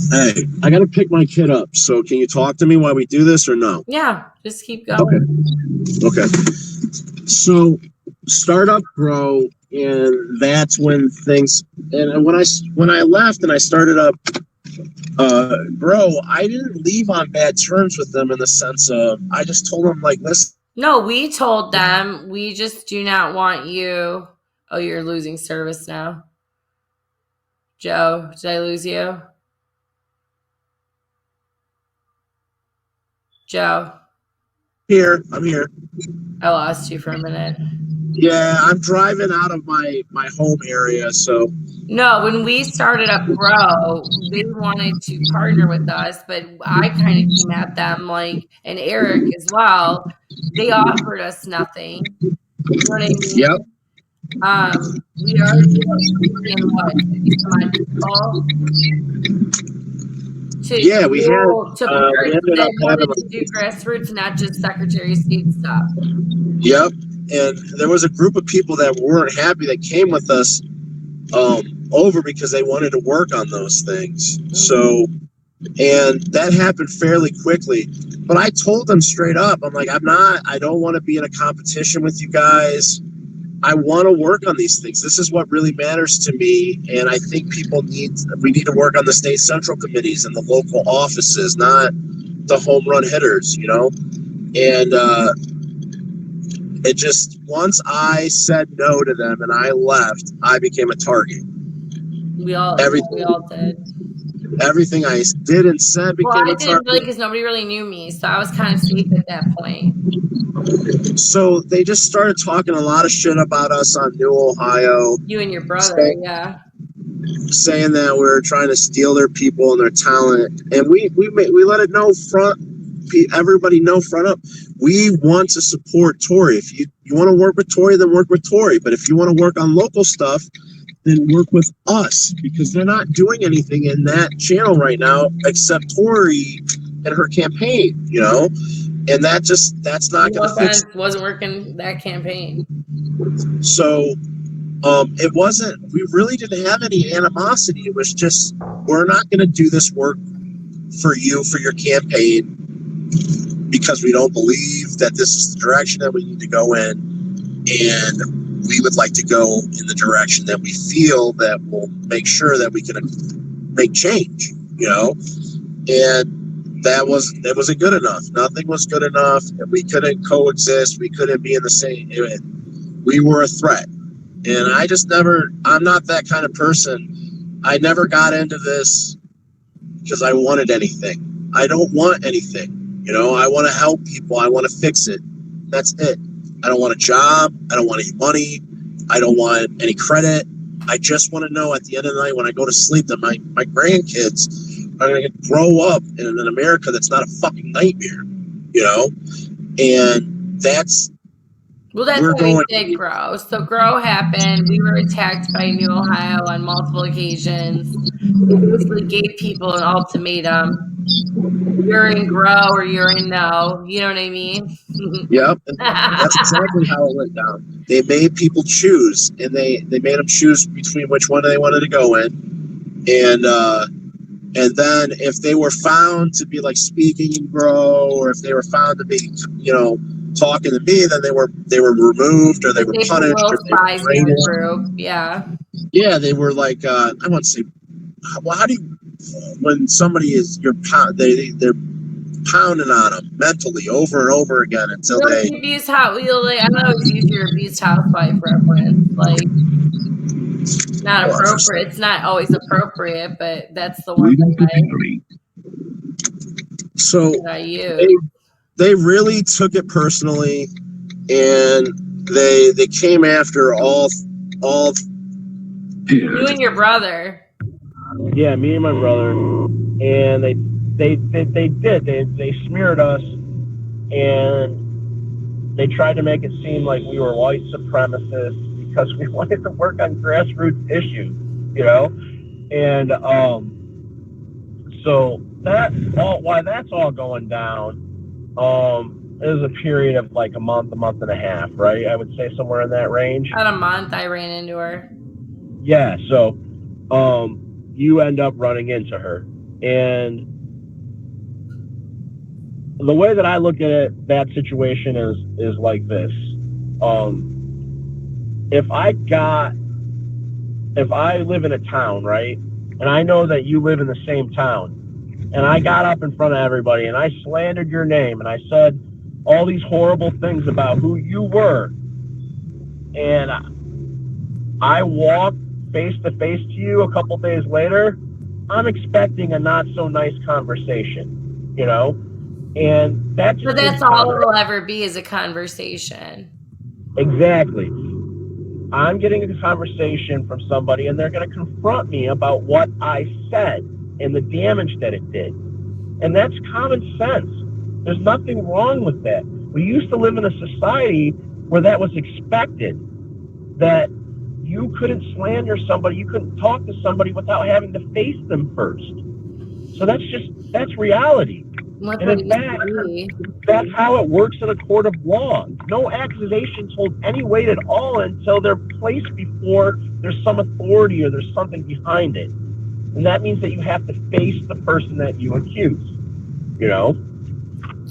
Hey, I got to pick my kid up. So can you talk to me while we do this or no? Yeah, just keep going. Okay. So start up Grow. And that's when things. And when I left and I started up Grow, I didn't leave on bad terms with them in the sense of I just told them like, listen. No, we told them we just do not want you. Oh, you're losing service now. Joe, did I lose you? Joe. I'm here. I lost you for a minute. Yeah, I'm driving out of my home area, so No, when we started up Grow, they wanted to partner with us, but I kind of came at them like, and Eric as well. They offered us nothing. You know what I mean? yep. We already had 40 and what, 50 some odd people Yeah, we had to we work ended that up having wanted to do grassroots, not just Secretary of State stuff. yep. And there was a group of people that weren't happy that came with us over because they wanted to work on those things. Mm-hmm. So, and that happened fairly quickly. But I told them straight up, I'm like, I don't want to be in a competition with you guys. I want to work on these things. This is what really matters to me. And I think we need to work on the state central committees and the local offices, not the home run hitters, you know? And it just, once I said no to them and I left, I became a target. We all did. Everything I did and said Well, became I a didn't really target. because nobody really knew me, so I was kind of safe at that point. So they just started talking a lot of shit about us on New Ohio. You and your brother, yeah. Saying that we're trying to steal their people and their talent, and we let it know everybody know front up. We want to support Tori. If you want to work with Tori, then work with Tori. But if you want to work on local stuff, then work with us, because they're not doing anything in that channel right now except Tori and her campaign, you know? And that's not going to fix it. Wasn't working that campaign. So it wasn't, we really didn't have any animosity. It was just, we're not going to do this work for you, for your campaign, because we don't believe that this is the direction that we need to go in. And we would like to go in the direction that we feel that will make sure that we can make change, you know? And that wasn't good enough. Nothing was good enough. And we couldn't coexist. We couldn't be in the same, we were a threat. And I'm not that kind of person. I never got into this because I wanted anything. I don't want anything. You know, I want to help people. I want to fix it. That's it. I don't want a job. I don't want any money. I don't want any credit. I just want to know at the end of the night when I go to sleep that my grandkids are going to grow up in an America that's not a fucking nightmare, you know? And that's why we did Grow. So Grow happened. We were attacked by New Ohio on multiple occasions. They basically gave people an ultimatum. You're in Grow or you're in no. You know what I mean? Yep. That's exactly how it went down. They made people choose, and they made them choose between which one they wanted to go in. And then if they were found to be like speaking in Grow, or if they were found to be, you know, talking to me, then they were removed, or they were punished, or they were graded. Group. Yeah. Yeah, they were like I want to say, well, how do you, when somebody is they're pounding on them mentally over and over again until they abuse house. I always use your abused housewife reference, like not appropriate. It's not always appropriate, but that's the one that I use. They really took it personally, and they came after all you and your brother. Yeah, me and my brother, and they smeared us, and they tried to make it seem like we were white supremacists because we wanted to work on grassroots issues, you know? And so why that's all going down, it was a period of like a month and a half, right? I would say somewhere in that range. About a month, I ran into her. Yeah, so you end up running into her. And the way that I look at it, that situation is like this. If I live in a town, right, and I know that you live in the same town, and I got up in front of everybody and I slandered your name and I said all these horrible things about who you were, and I walked face to face to you a couple days later, I'm expecting a not so nice conversation, you know? And that's all it will ever be, is a conversation. Exactly. I'm getting a conversation from somebody and they're going to confront me about what I said and the damage that it did. And that's common sense. There's nothing wrong with that. We used to live in a society where that was expected, that you couldn't slander somebody, you couldn't talk to somebody without having to face them first. So that's reality. That's And what it in used fact, to be. that's how it works in a court of law. No accusations hold any weight at all until they're placed before there's some authority or there's something behind it. And that means that you have to face the person that you accuse, you know?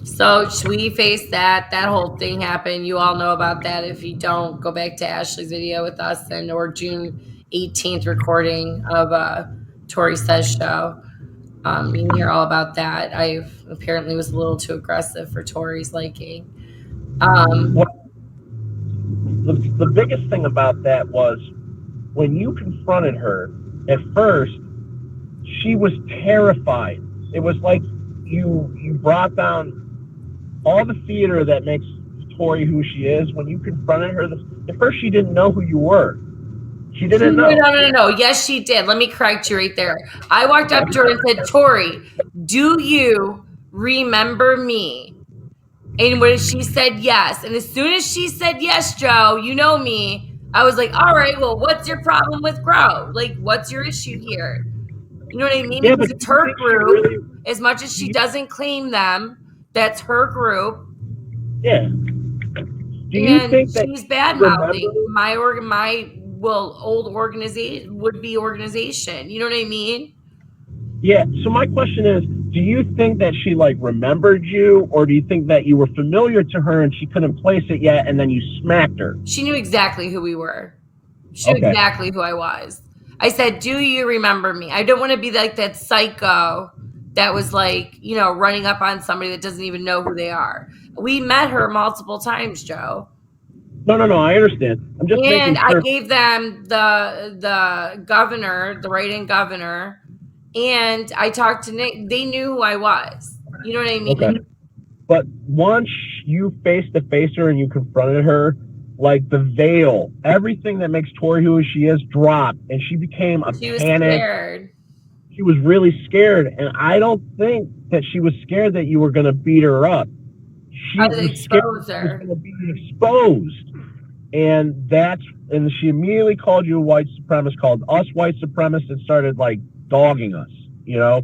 So we faced that. That whole thing happened. You all know about that. If you don't, go back to Ashley's video with us and or June 18th recording of Toresays show. You can hear all about that. I apparently was a little too aggressive for Tori's liking. Well, the biggest thing about that was when you confronted her, at first, she was terrified. It was like you brought down all the theater that makes Tori who she is. When you confronted her, at first she didn't know who you were. She didn't know. No. Yes, she did. Let me correct you right there. I walked up to her and said, Tori, do you remember me? And when she said yes, and as soon as she said yes, Joe, you know me, I was like, all right, well, what's your problem with Grow? Like, what's your issue here? You know what I mean? Yeah, Because but it's her group. really, As much as she doesn't claim them, that's her group. yeah. Do you And think that she's bad mouthing my old organization would be organization. You know what I mean? Yeah. So my question is, do you think that she like remembered you, or do you think that you were familiar to her and she couldn't place it yet, and then you smacked her? She knew exactly who we were. She knew exactly who I was. I said, do you remember me? I don't want to be like that psycho that was like, you know, running up on somebody that doesn't even know who they are. We met her multiple times, Joe. No, I understand. I'm just making And sure. I gave them the governor, the write-in governor, and I talked to Nick. They knew who I was. You know what I mean? Okay. But once you face to face her and you confronted her, like the veil, everything that makes Tori who she is dropped, and she became a She was panic. scared. She was really scared, and I don't think that she was scared that you were going to beat her up. She was scared that she was going to be exposed, and she immediately called you a white supremacist, called us white supremacists, and started like dogging us, you know,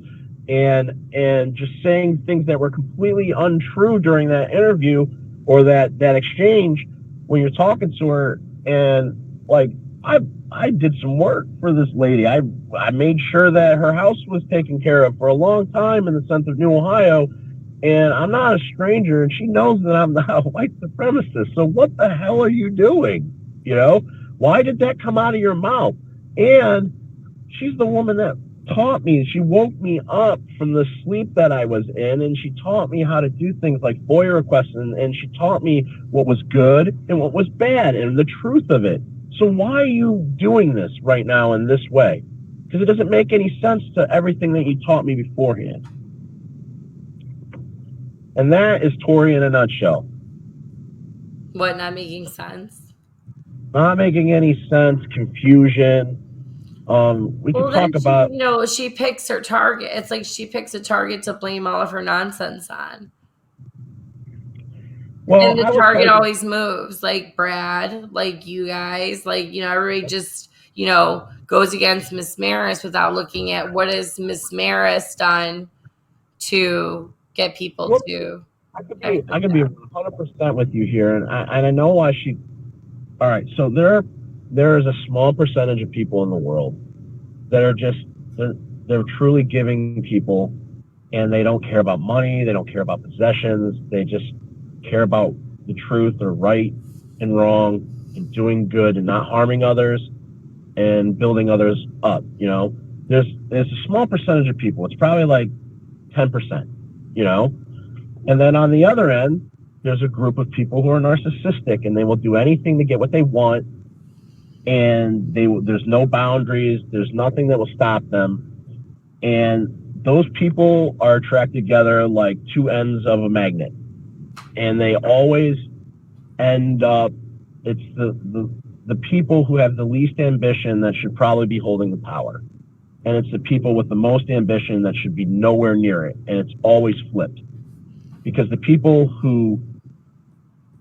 and just saying things that were completely untrue during that interview or that exchange when you're talking to her. And like I did some work for this lady. I made sure that her house was taken care of for a long time in the sense of New Ohio, and I'm not a stranger, and she knows that I'm not a white supremacist. So what the hell are you doing? You know, why did that come out of your mouth? And she's the woman that taught me. She woke me up from the sleep that I was in, and she taught me how to do things like FOIA requests, and she taught me what was good and what was bad and the truth of it. So why are you doing this right now in this way? Because it doesn't make any sense to everything that you taught me beforehand. And that is Tori in a nutshell. What, not making sense? Not making any sense, confusion. We can talk about... You know, she picks her target. It's like she picks a target to blame all of her nonsense on. Well, and the target always moves, like Brad, like you guys, like, you know, everybody just, you know, goes against Miss Maris without looking at what has Miss Maris done to get people to. I could be 100% with you here, and I know why she. All right, so there is a small percentage of people in the world that are just they're truly giving people, and they don't care about money, they don't care about possessions, they just care about the truth or right and wrong and doing good and not harming others and building others up. You know, there's a small percentage of people. It's probably like 10%. You know. And then on the other end, there's a group of people who are narcissistic, and they will do anything to get what they want. And there's no boundaries. There's nothing that will stop them. And those people are attracted together like two ends of a magnet. And they always end up it's the people who have the least ambition that should probably be holding the power. And it's the people with the most ambition that should be nowhere near it. And it's always flipped. Because the people who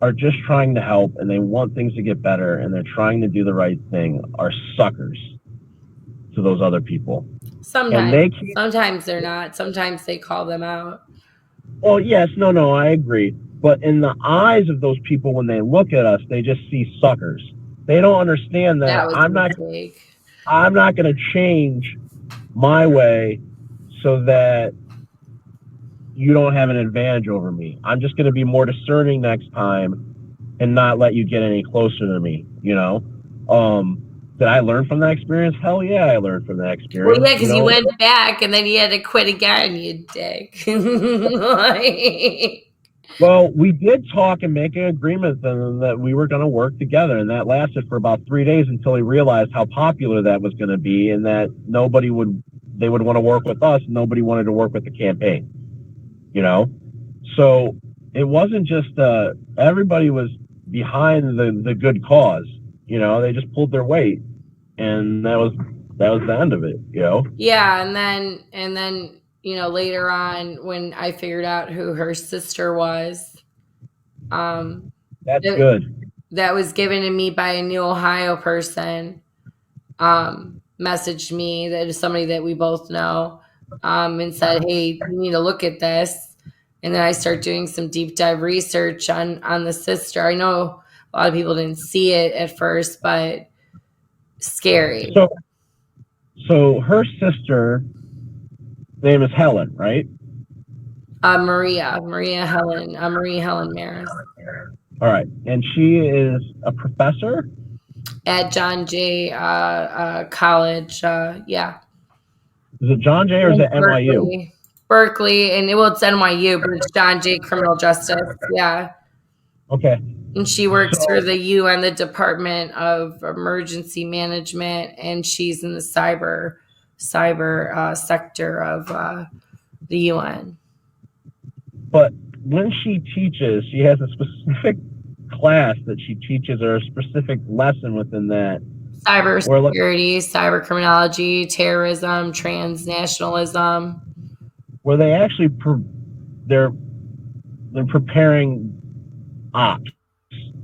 are just trying to help and they want things to get better and they're trying to do the right thing are suckers to those other people. Sometimes they're not. Sometimes they call them out. Well, yes, no, I agree. But in the eyes of those people, when they look at us, they just see suckers. They don't understand that I'm not going to change my way so that you don't have an advantage over me. I'm just going to be more discerning next time and not let you get any closer to me, you know? Did I learn from that experience? Hell yeah, I learned from that experience. Well, yeah, because you went back and then you had to quit again, you dick. Well, we did talk and make an agreement then that we were going to work together, and that lasted for about 3 days until he realized how popular that was going to be and that they would want to work with us. Nobody wanted to work with the campaign, you know? So it wasn't just, everybody was behind the good cause, you know? They just pulled their weight, and that was the end of it, you know? Yeah, and then you know, later on when I figured out who her sister was, that's good. That was given to me by a New Ohio person, messaged me, that is somebody that we both know, and said, hey, you need to look at this. And then I start doing some deep dive research on the sister. I know a lot of people didn't see it at first, but scary. So her sister name is Helen, right? Marie Helen Maris. All right, and she is a professor at John Jay College. Yeah. Is it John Jay or is it NYU? Berkeley, and it's NYU, but it's John Jay Criminal Justice. Yeah. Okay. And she works for the UN, the Department of Emergency Management, and she's in the cyber sector of the UN. But when she teaches, she has a specific class that she teaches, or a specific lesson within that. Cybersecurity, cyber criminology, terrorism, transnationalism. Where they actually they're preparing ops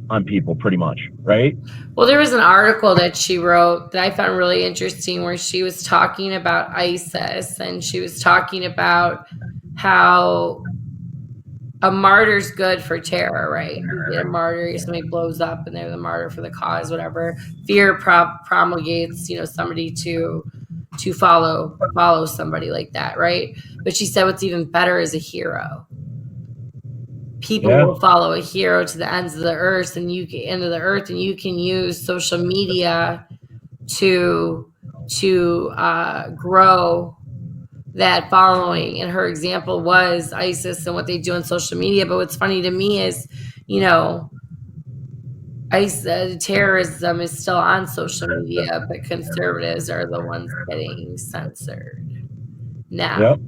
on people, pretty much, right? Well, there was an article that she wrote that I found really interesting, where she was talking about ISIS, and she was talking about how a martyr's good for terror, right? You get a martyr, somebody blows up and they're the martyr for the cause, whatever. Fear promulgates, somebody to follow somebody like that, right? But she said what's even better is a hero. People will follow a hero to the ends of the earth, and you can use social media to grow that following. And her example was ISIS and what they do on social media. But what's funny to me is, terrorism is still on social media, but conservatives are the ones getting censored now. Yep.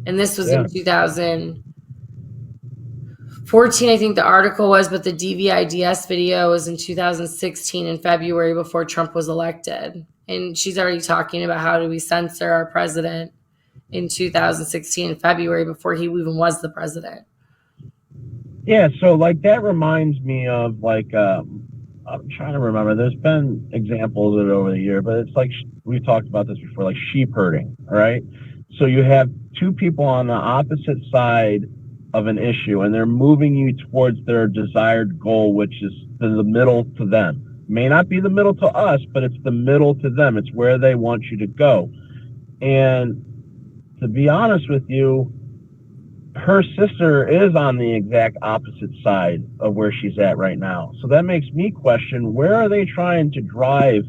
And this was in 2014, I think the article was, but the DVIDS video was in 2016 in February, before Trump was elected. And she's already talking about how do we censor our president in 2016 in February, before he even was the president. Yeah, so that reminds me of I'm trying to remember. There's been examples of it over the year, but it's we've talked about this before, like sheep herding, all right? So you have two people on the opposite side of an issue, and they're moving you towards their desired goal, which is the middle to them. May not be the middle to us, but it's the middle to them. It's where they want you to go. And to be honest with you, her sister is on the exact opposite side of where she's at right now. So that makes me question, where are they trying to drive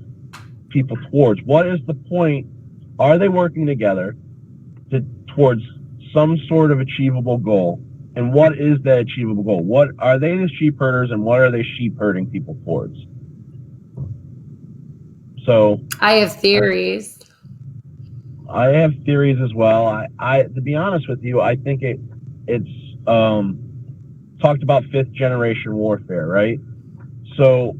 people towards? What is the point? Are they working together towards some sort of achievable goal? And what is that achievable goal? What are they, the sheep herders, and what are they sheep herding people towards? So I have theories. I have theories as well. I to be honest with you, I think it's talked about 5th generation warfare, right? So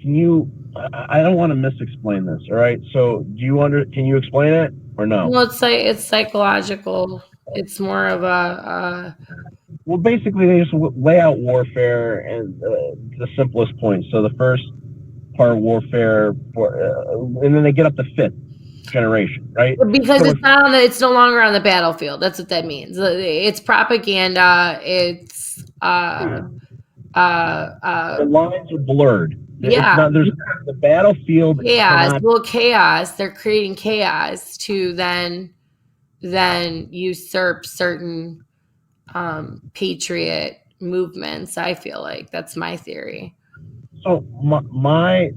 can you? I don't want to misexplain this. All right. So can you explain it or no? Well, it's psychological. It's more of a Well, basically, they just lay out warfare and the simplest point. So the first part of warfare, and then they get up to fifth generation, right? because So it's no longer on the battlefield. That's what that means. It's propaganda. It's the lines are blurred. yeah. It's not. There's the battlefield. Chaos. Well, chaos. They're creating chaos to then usurp certain patriot movements. I feel like that's my theory. So my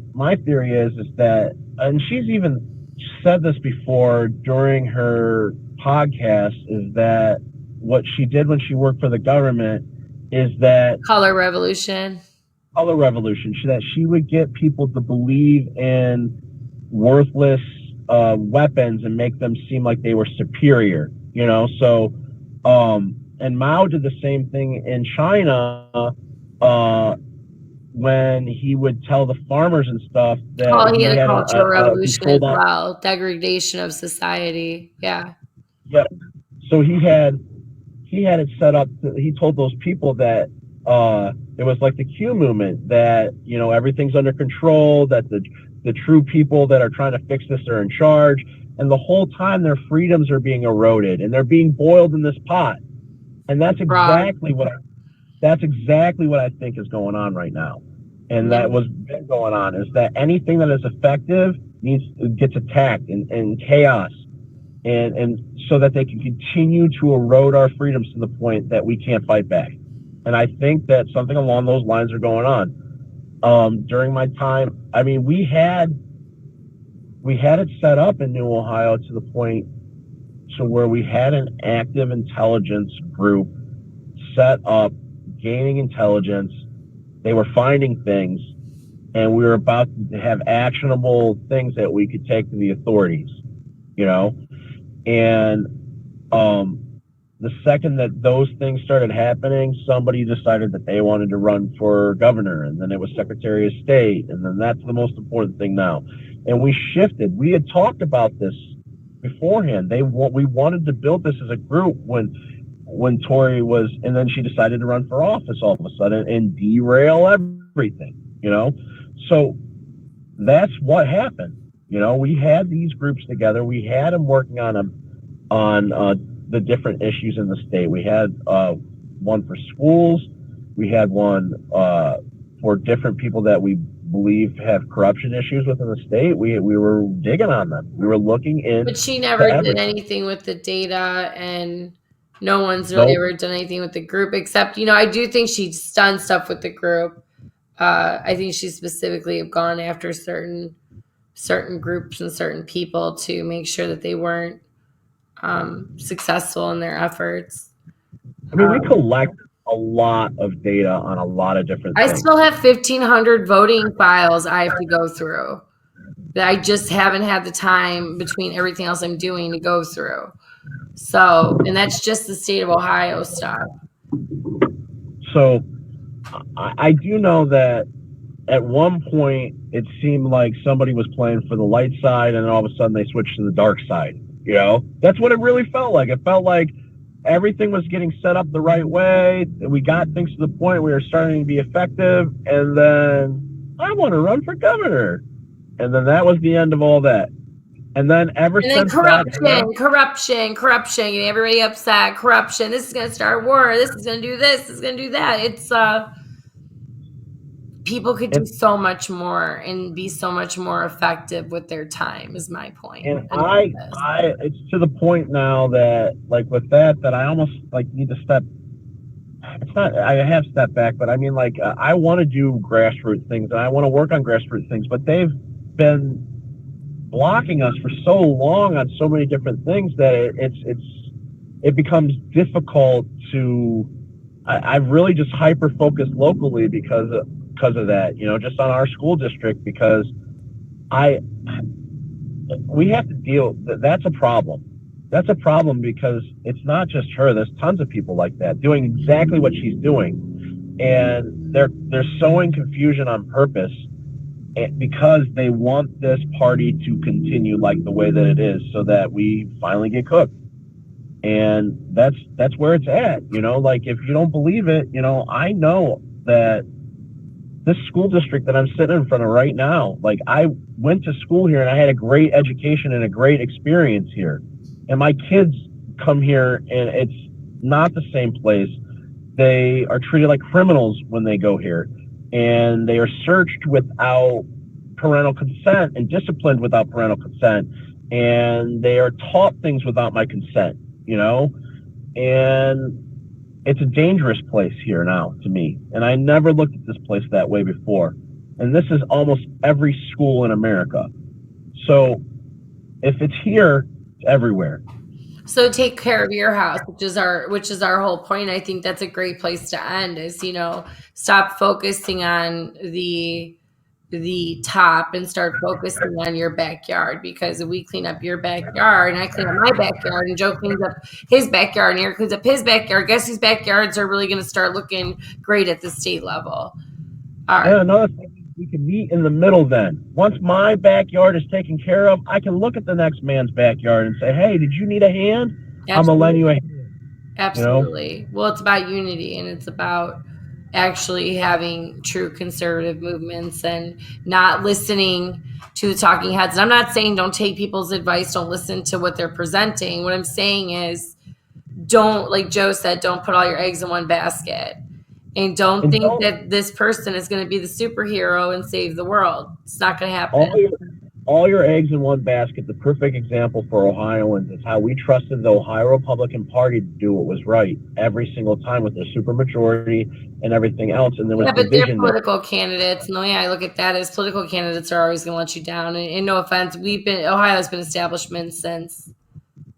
theory is that, and she's even said this before during her podcast, is that what she did when she worked for the government is that Color revolution. That she would get people to believe in worthless weapons and make them seem like they were superior, you know. So and Mao did the same thing in China when he would tell the farmers and stuff that He had a cultural revolution as on, well. Degradation of society. Yeah. Yeah. So he had it set up. He told those people that it was like the Q movement, that, you know, everything's under control, that the true people that are trying to fix this are in charge, and the whole time their freedoms are being eroded and they're being boiled in this pot. And that's exactly what I think is going on right now. And that was been going on, is that anything that is effective gets attacked and chaos, and so that they can continue to erode our freedoms to the point that we can't fight back. And I think that something along those lines are going on. During my time, I mean, we had it set up in New Ohio to the point to where we had an active intelligence group set up, gaining intelligence. They were finding things, and we were about to have actionable things that we could take to the authorities, you know. And the second that those things started happening, somebody decided that they wanted to run for governor, and then it was Secretary of State, and then that's the most important thing now. And we shifted. We had talked about this beforehand. We wanted to build this as a group when Tori was, and then she decided to run for office all of a sudden and derail everything, you know. So that's what happened. You know, we had these groups together. We had them working on the different issues in the state. We had one for schools. We had one for different people that we believe have corruption issues within the state. We were digging on them. We were looking in. But she never did anything with the data, and no one's really ever done anything with the group, except, you know, I do think she's done stuff with the group. I think she specifically have gone after certain groups and certain people to make sure that they weren't successful in their efforts. I mean, we collect a lot of data on a lot of different things. I still have 1,500 voting files I have to go through that I just haven't had the time between everything else I'm doing to go through. So, and that's just the state of Ohio stuff. So I do know that at one point it seemed like somebody was playing for the light side, and then all of a sudden they switched to the dark side. You know, that's what it really felt like. It felt like everything was getting set up the right way. We got things to the point where we were starting to be effective, and then I want to run for governor. And then that was the end of all that. And then since corruption, getting everybody upset, corruption. This is going to start a war. This is going to do this. This is going to do that. It's people could do so much more and be so much more effective with their time, is my point. And it's to the point now that, like, with that I almost like need to step. It's not, I have stepped back, but I mean, like, I want to do grassroots things and I want to work on grassroots things, but they've been blocking us for so long on so many different things that it becomes difficult to. I've really just hyper focused locally because of that, you know, just on our school district, because we have to deal. That's a problem. That's a problem because it's not just her. There's tons of people like that doing exactly what she's doing, and they're sowing confusion on purpose. because they want this party to continue like the way that it is, so that we finally get cooked. And that's where it's at. Like, if you don't believe it, I know that this school district that I'm sitting in front of right now, like, I went to school here and I had a great education and a great experience here. And my kids come here and it's not the same place. They are treated like criminals when they go here, and they are searched without parental consent and disciplined without parental consent. And they are taught things without my consent, and it's a dangerous place here now to me. And I never looked at this place that way before. And this is almost every school in America. So if it's here, it's everywhere. So take care of your house, which is our whole point. I think that's a great place to end, is, stop focusing on the top and start focusing on your backyard. Because if we clean up your backyard and I clean up my backyard and Joe cleans up his backyard and Eric cleans up his backyard, guess whose backyards are really going to start looking great at the state level? All right. And another thing, we can meet in the middle then. Once my backyard is taken care of, I can look at the next man's backyard and say, hey, did you need a hand? Absolutely. I'm going to lend you a hand. Absolutely. Well, it's about unity, and it's about actually having true conservative movements and not listening to the talking heads. And I'm not saying don't take people's advice, don't listen to what they're presenting. What I'm saying is, don't, like Joe said, don't put all your eggs in one basket. And don't think that this person is going to be the superhero and save the world. It's not going to happen. All your eggs in one basket. The perfect example for Ohioans is how we trusted the Ohio Republican Party to do what was right every single time with their supermajority and everything else. And there was but they're political candidates. And the way I look at that is, political candidates are always going to let you down. And no offense, Ohio's been establishment since.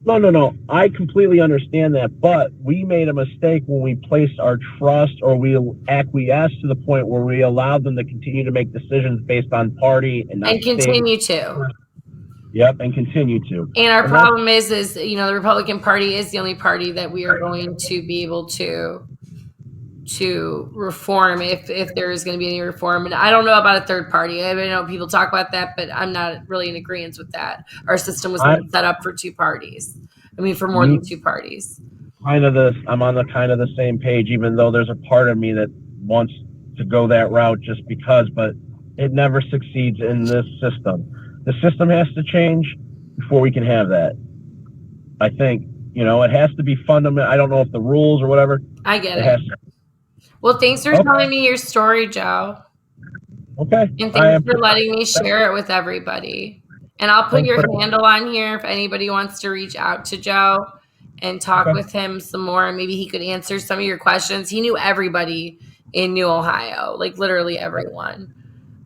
No. I completely understand that, but we made a mistake when we placed our trust, or we acquiesced to the point where we allowed them to continue to make decisions based on party and continue to. Yep, and continue to. And our problem is the Republican Party is the only party that we are going to be able to reform if there is going to be any reform. And I don't know about a third party. I know people talk about that, but I'm not really in agreement with that. Our system was set up for two parties. For more than two parties. I'm on the same page, even though there's a part of me that wants to go that route just because, but it never succeeds in this system. The system has to change before we can have that. I think, it has to be fundamental. I don't know if the rules or whatever. I get it. Well, thanks for telling me your story, Joe. Okay. And thanks for letting me share it with everybody. And I'll put your handle on here if anybody wants to reach out to Joe and talk with him some more. Maybe he could answer some of your questions. He knew everybody in New Ohio, like literally everyone.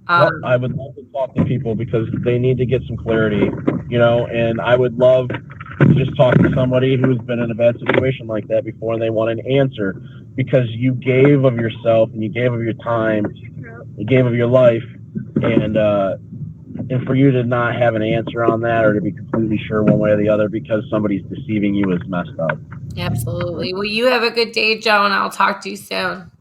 I would love to talk to people because they need to get some clarity, and I would love to just talk to somebody who's been in a bad situation like that before and they want an answer, because you gave of yourself and you gave of your time, you gave of your life, and for you to not have an answer on that, or to be completely sure one way or the other because somebody's deceiving you, is messed up. Absolutely. Well, you have a good day, Joe, and I'll talk to you soon.